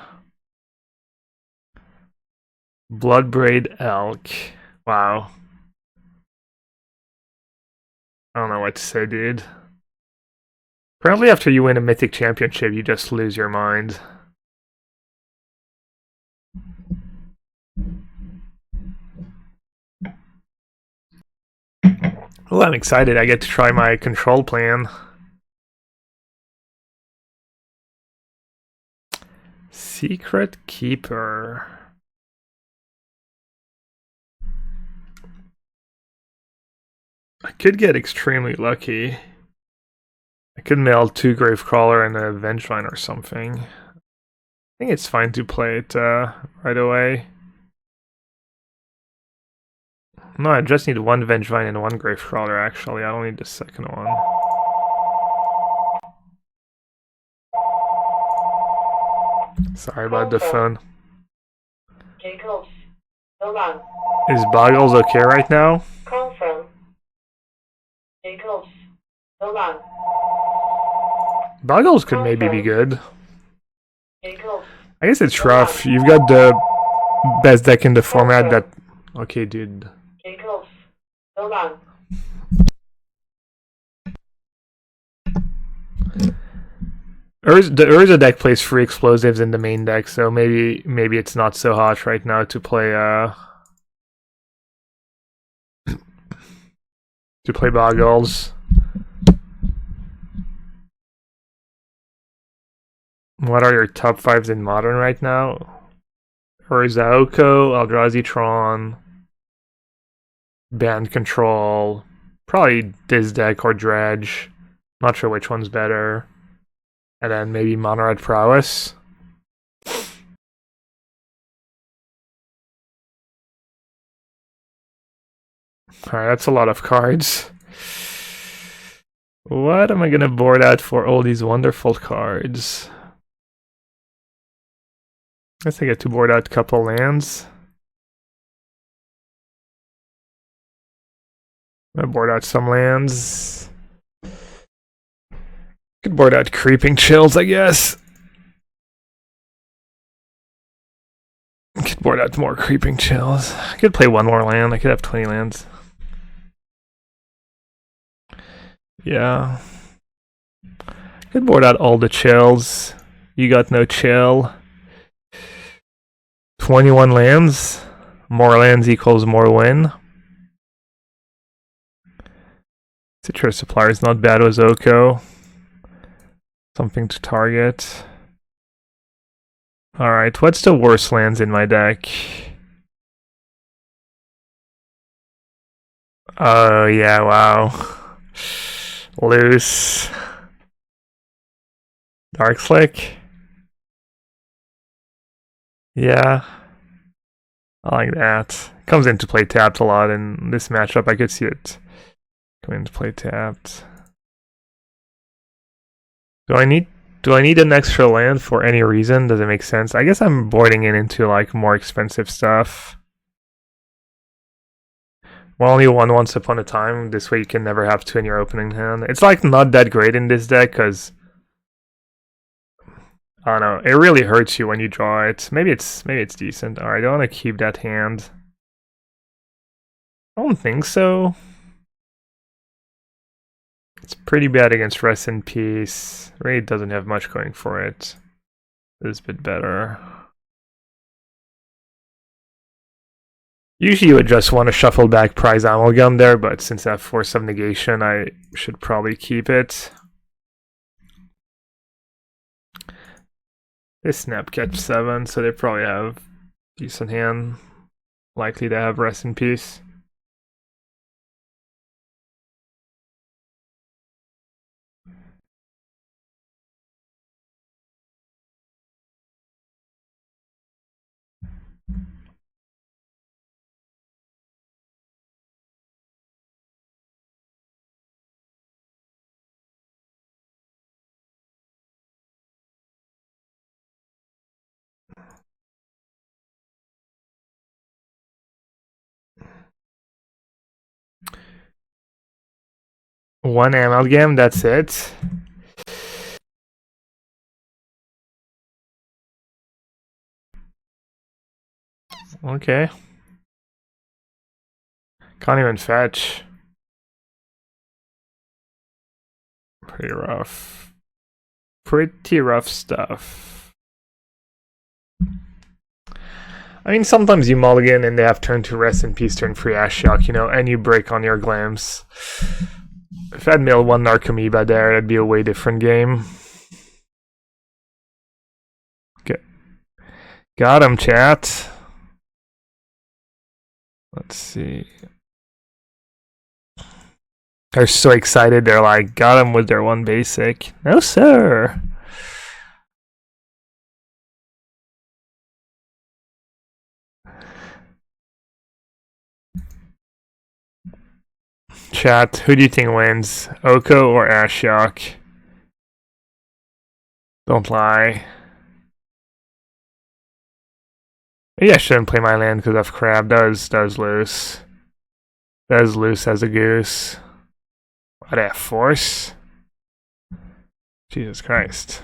[SPEAKER 1] Bloodbraid Elk. Wow. I don't know what to say, dude. Apparently after you win a Mythic Championship, you just lose your mind. Oh, I'm excited. I get to try my control plan. Secret Keeper. I could get extremely lucky. I could mail 2 Gravecrawler and a Vengevine or something. I think it's fine to play it right away. No, I just need 1 Vengevine and 1 Gravecrawler, actually. I don't need the second one. Sorry about the phone. Is Boggles okay right now? Boggles could maybe be good. I guess it's rough. You've got the best deck in the format that... Okay, dude. The Urza deck plays 3 explosives in the main deck, so maybe it's not so hot right now to play Boggles. What are your top 5s in Modern right now? Urza Oko, Eldrazi Tron, Band Control, probably this deck or Dredge. Not sure which one's better. And then maybe Mono-Red Prowess. Alright, that's a lot of cards. What am I gonna board out for all these wonderful cards? I guess I get to board out a couple lands. I'm gonna board out some lands. Could board out Creeping Chills, I guess. Could board out more Creeping Chills. I could play 1 more land. I could have 20 lands. Yeah. Could board out all the chills. You got no chill. 21 lands. More lands equals more win. Citrus Supplier is not bad with Oko. Something to target. Alright, what's the worst lands in my deck? Oh, yeah, wow. Loose. Dark Slick. Yeah. I like that. Comes into play tapped a lot in this matchup. I could see it come into play tapped. Do I need an extra land for any reason? Does it make sense? I guess I'm boarding it into like more expensive stuff. Well, only 1 once upon a time. This way you can never have 2 in your opening hand. It's like not that great in this deck because I don't know. It really hurts you when you draw it. Maybe it's decent. Alright, I want to keep that hand. I don't think so. It's pretty bad against Rest in Peace. Raid doesn't have much going for it. This is a bit better. Usually you would just want to shuffle back Prize Amalgam there, but since I have Force of Negation, I should probably keep it. They snap catch 7, so they probably have decent hand. Likely to have Rest in Peace. One amalgam, that's it. Okay. Can't even fetch. Pretty rough. Pretty rough stuff. I mean, sometimes you mulligan and they have turn 2 rest in peace, turn 3 Ashiok, you know, and you break on your glams. If I had milled one Narcomoeba there, it'd be a way different game. Okay. Got him, chat. Let's see. They're so excited, they're like, got him with their one basic. No, sir. Chat, who do you think wins? Oko or Ashiok? Don't lie. Maybe I shouldn't play my land because of crab. Does loose. Does loose as a goose. What a force. Jesus Christ.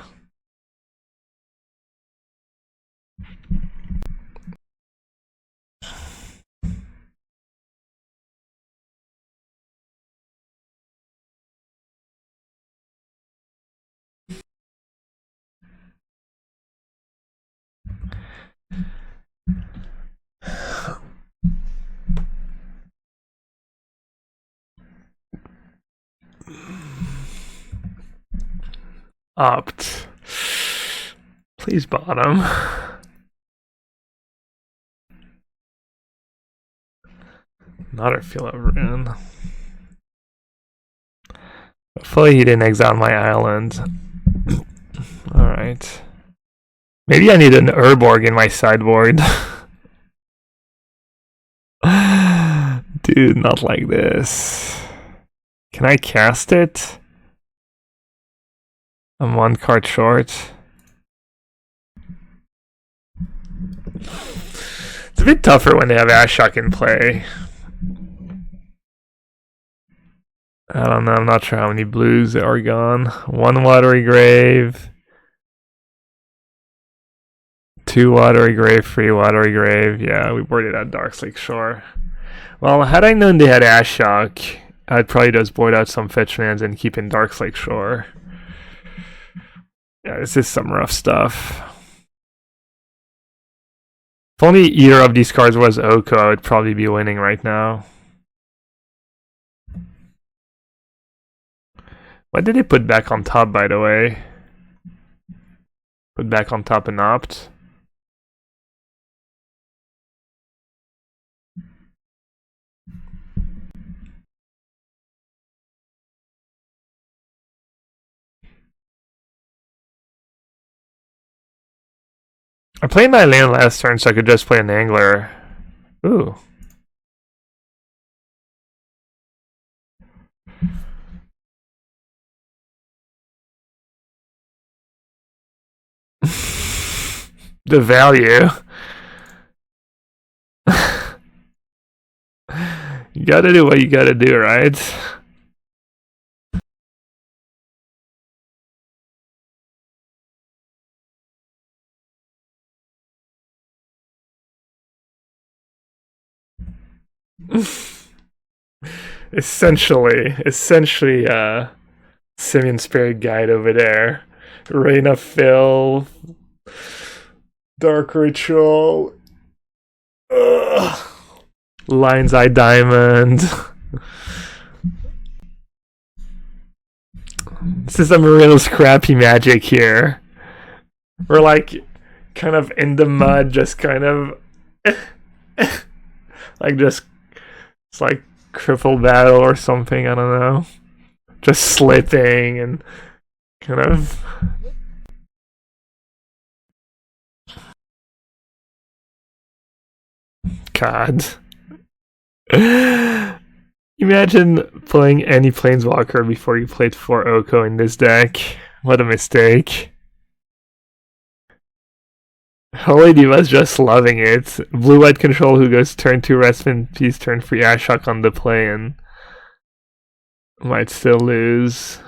[SPEAKER 1] Opt. Please bottom. Not a feel of rune. Hopefully he didn't exile my island. Alright. Maybe I need an Urborg in my sideboard. Dude, not like this. Can I cast it? I'm one card short. It's a bit tougher when they have Ashiok in play. I don't know, I'm not sure how many blues are gone. One Watery Grave. 2 Watery Grave, 3 Watery Grave. Yeah, we boarded at Darkslake Shore. Well, had I known they had Ashiok, I'd probably just board out some fetch lands and keep in Darkslake Shore. Yeah, this is some rough stuff. If only either of these cards was Oko, I would probably be winning right now. What did they put back on top, by the way? Put back on top and opt. I played my land last turn so I could just play an angler. Ooh. The value. You gotta do what you gotta do, right? essentially, Simian Spirit Guide over there. Rain of Fill, Dark Ritual, Lion's Eye Diamond. This is some real scrappy magic here. We're like kind of in the mud, just kind of like just it's like cripple battle or something, I don't know. Just slipping and kind of God. Imagine playing any Planeswalker before you played 4 Oko in this deck. What a mistake. Holy was just loving it. Blue-white control who goes turn 2 rest in peace, turn 3 Ashiok on the play, and Might still lose.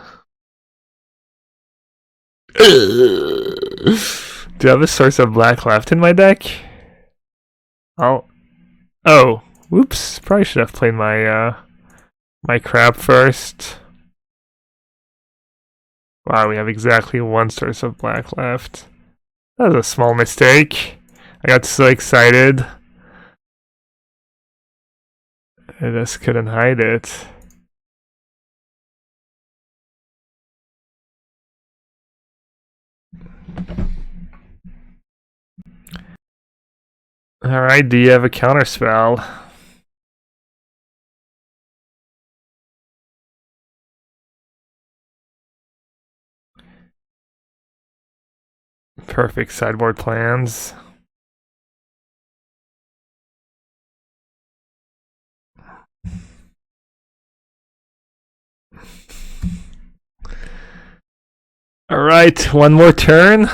[SPEAKER 1] Do I have a source of black left in my deck? Oh, whoops! Probably should have played my my crab first. Wow, we have exactly one source of black left. That was a small mistake. I got so excited. I just couldn't hide it. Alright, do you have a counterspell? Perfect sideboard plans. Alright, one more turn.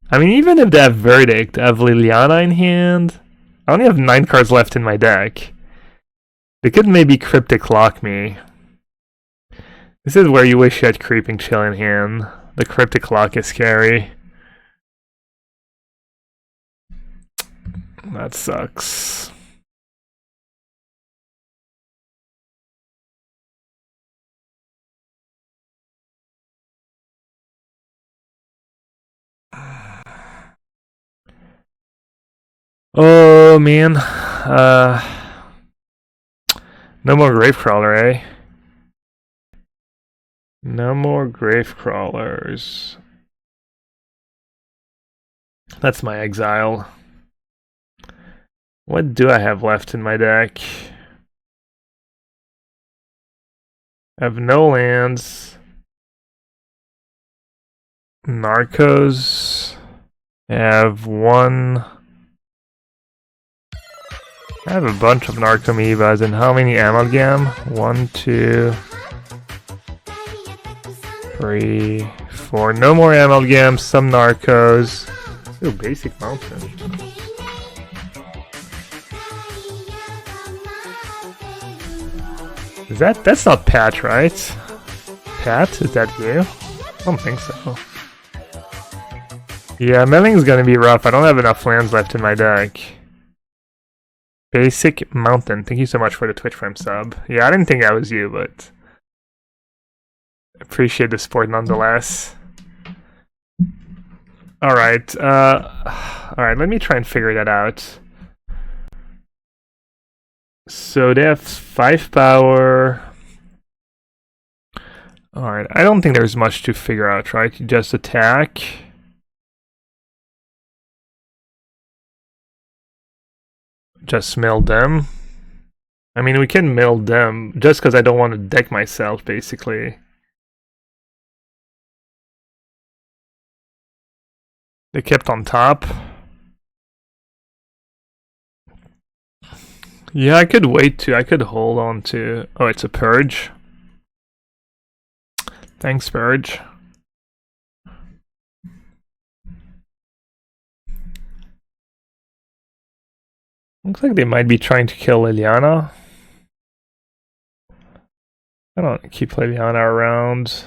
[SPEAKER 1] I mean, even if they have Verdict, I have Liliana in hand. I only have 9 cards left in my deck. They could maybe Cryptic Lock me. This is where you wish you had Creeping Chill in hand. The Cryptic Lock is scary. That sucks. Oh man. No more Gravecrawler, eh? No more Gravecrawlers. That's my exile. What do I have left in my deck? I have no lands. Narcos. I have one. I have a bunch of Narcomoebas, and how many Amalgam? 1, 2, 3, 4. No more Amalgam, some Narcos. Ooh, Basic Mountain. That's not Pat, right? Pat, is that you? I don't think so. Yeah, milling's gonna be rough. I don't have enough lands left in my deck. Basic Mountain. Thank you so much for the Twitch Prime sub. Yeah, I didn't think that was you, but appreciate the support nonetheless. Alright, alright, let me try and figure that out. So they have 5 power. Alright, I don't think there's much to figure out, right? You just attack. Just mill them. I mean, we can mill them just because I don't want to deck myself, basically. They kept on top. Yeah, I could wait too. I could hold on to... Oh, it's a Purge. Thanks, Purge. Looks like they might be trying to kill Liliana. I don't keep Liliana around.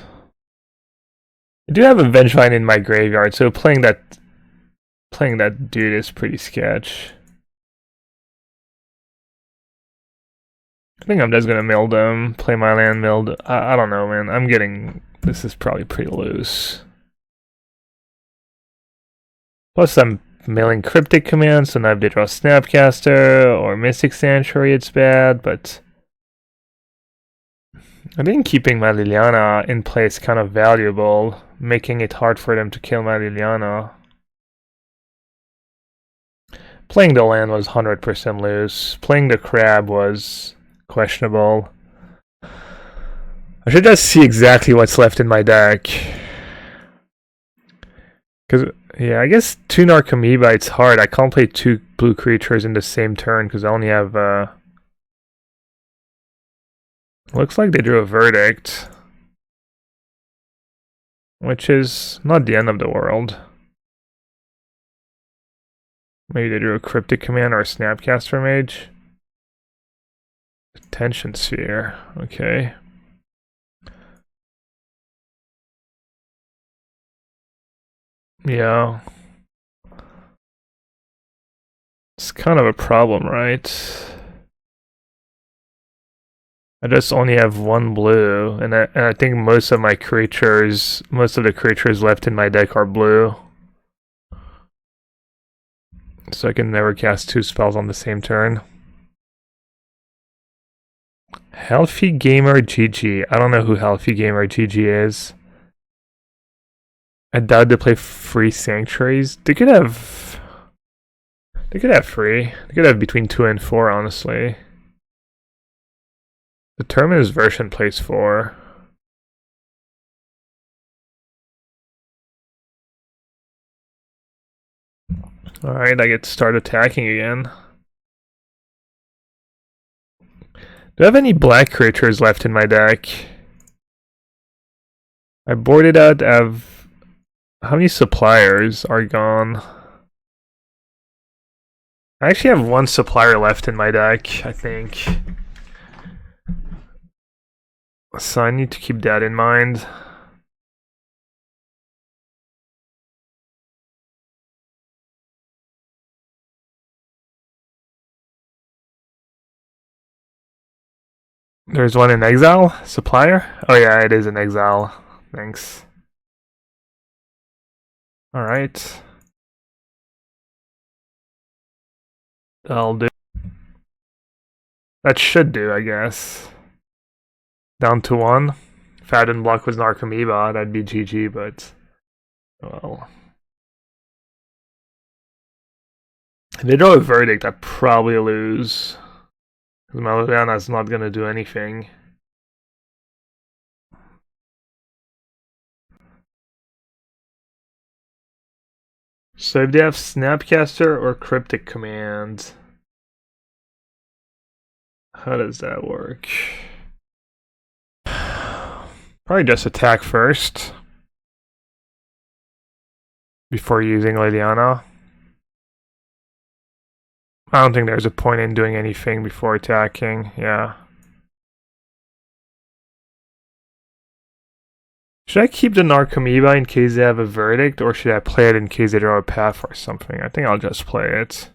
[SPEAKER 1] I do have a Vengevine in my graveyard, so playing that dude is pretty sketch. I think I'm just gonna mill them, play my land milled. I don't know, man. I'm getting... This is probably pretty loose. Plus I'm milling Cryptic commands, so now if they draw Snapcaster or Mystic Sanctuary, it's bad, but... I think keeping my Liliana in play is kind of valuable, making it hard for them to kill my Liliana. Playing the land was 100% loose. Playing the crab was questionable. I should just see exactly what's left in my deck. Because, yeah, I guess 2 Narcomoeba, it's hard. I can't play 2 blue creatures in the same turn because I only have... Looks like they drew a Verdict. Which is not the end of the world. Maybe they drew a Cryptic Command or a Snapcaster Mage. Attention Sphere, okay. Yeah. It's kind of a problem, right? I just only have one blue, and I think most of the creatures left in my deck are blue. So I can never cast 2 spells on the same turn. Healthy Gamer GG. I don't know who Healthy Gamer GG is. I doubt they play free sanctuaries. They could have free. They could have between 2 and 4, honestly. The Terminus version plays 4. Alright, I get to start attacking again. Do I have any black creatures left in my deck? I boarded out. I have... How many suppliers are gone? I actually have 1 supplier left in my deck, I think. So I need to keep that in mind. There's one in exile? Supplier? Oh yeah, it is in exile. Thanks. Alright. That'll do. That should do, I guess. Down to 1. If I didn't block with Narcomoeba, that'd be GG, but... Well... If they draw a Verdict, I'd probably lose. Because Mulligan's not going to do anything. So if they have Snapcaster or Cryptic Command, how does that work? Probably just attack first before using Liliana. I don't think there's a point in doing anything before attacking, yeah. Should I keep the Narcomoeba in case they have a Verdict, or should I play it in case they draw a path or something? I think I'll just play it.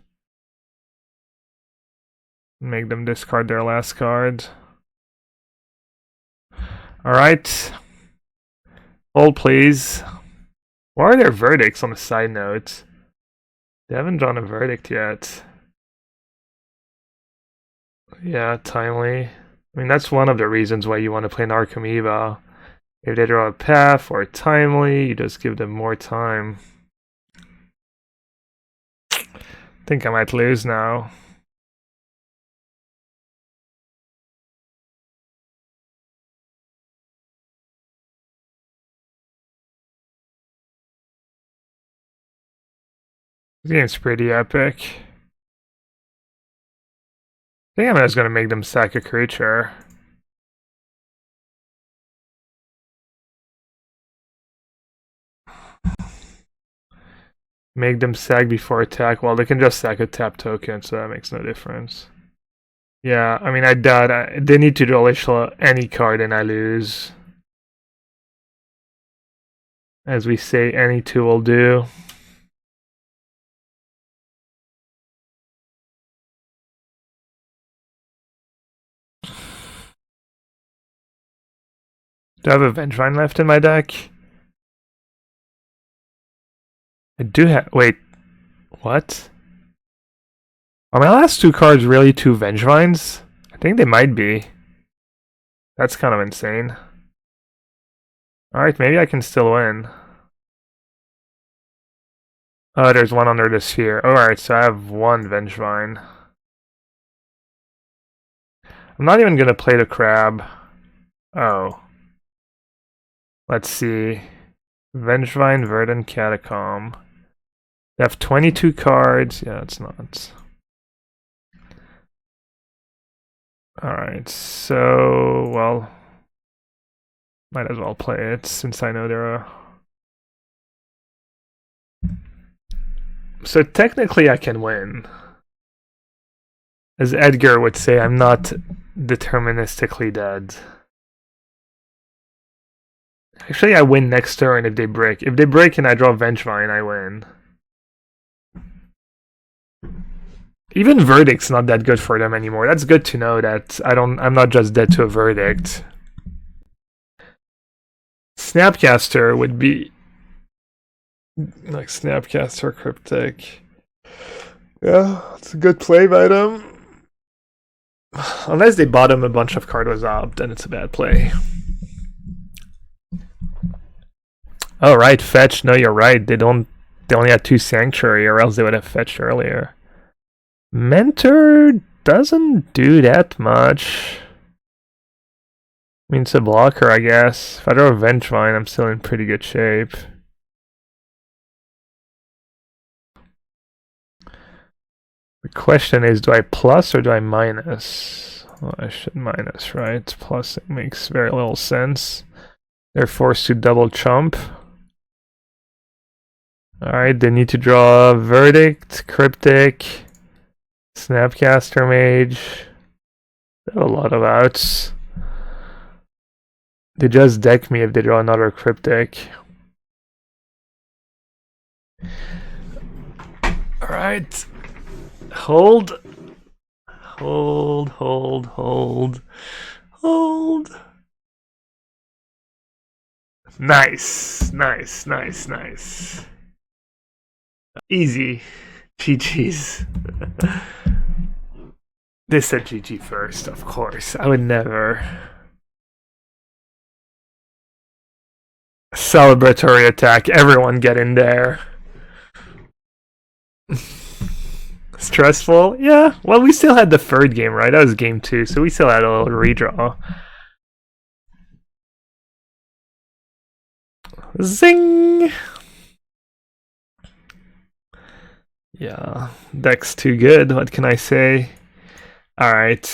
[SPEAKER 1] Make them discard their last card. Alright. Hold, please. Why are there verdicts on the side note? They haven't drawn a verdict yet. Yeah, timely. I mean, that's one of the reasons why you want to play Narcomoeba. If they draw a path or timely, you just give them more time. I think I might lose now. This game's pretty epic. I think I'm just gonna make them sack a creature. Make them sack before attack. Well, they can just sack a tap token, so that makes no difference. Yeah, I mean, I doubt they need to draw any card and I lose. As we say, any 2 will do. Do I have a Vengevine left in my deck? I do have... Wait. What? Are my last 2 cards really 2 Vengevines? I think they might be. That's kind of insane. Alright, maybe I can still win. Oh, there's one under the sphere. Alright, so I have 1 Vengevine. I'm not even gonna play the crab. Oh. Let's see. Vengevine, Verdant Catacomb. They have 22 cards. Yeah, it's not. Alright, so, well, might as well play it since I know there are. So technically I can win. As Edgar would say, I'm not deterministically dead. Actually, I win next turn if they break. If they break and I draw Vengevine, I win. Even Verdict's not that good for them anymore. That's good to know that I'm not just dead to a Verdict. Snapcaster would be like Snapcaster Cryptic. Yeah, it's a good play by them. Unless they bottom a bunch of card was up, then it's a bad play. Oh right, fetch. No, you're right. They only had 2 Sanctuary, or else they would have fetched earlier. Mentor doesn't do that much. I mean, it's a blocker, I guess. If I draw a Vengevine, I'm still in pretty good shape. The question is, do I plus or do I minus? Well, I should minus, right? Plus, it makes very little sense. They're forced to double chump. Alright, they need to draw Verdict, Cryptic, Snapcaster Mage. They have a lot of outs. They just deck me if they draw another Cryptic. Alright. Hold. Hold, hold, hold. Hold. Nice, nice, nice, nice. Easy. GG's. They said GG first, of course. I would never. Celebratory attack. Everyone get in there. Stressful? Yeah. Well, we still had the third game, right? That was game 2, so we still had a little redraw. Zing! Yeah, deck's too good. What can I say? Alright.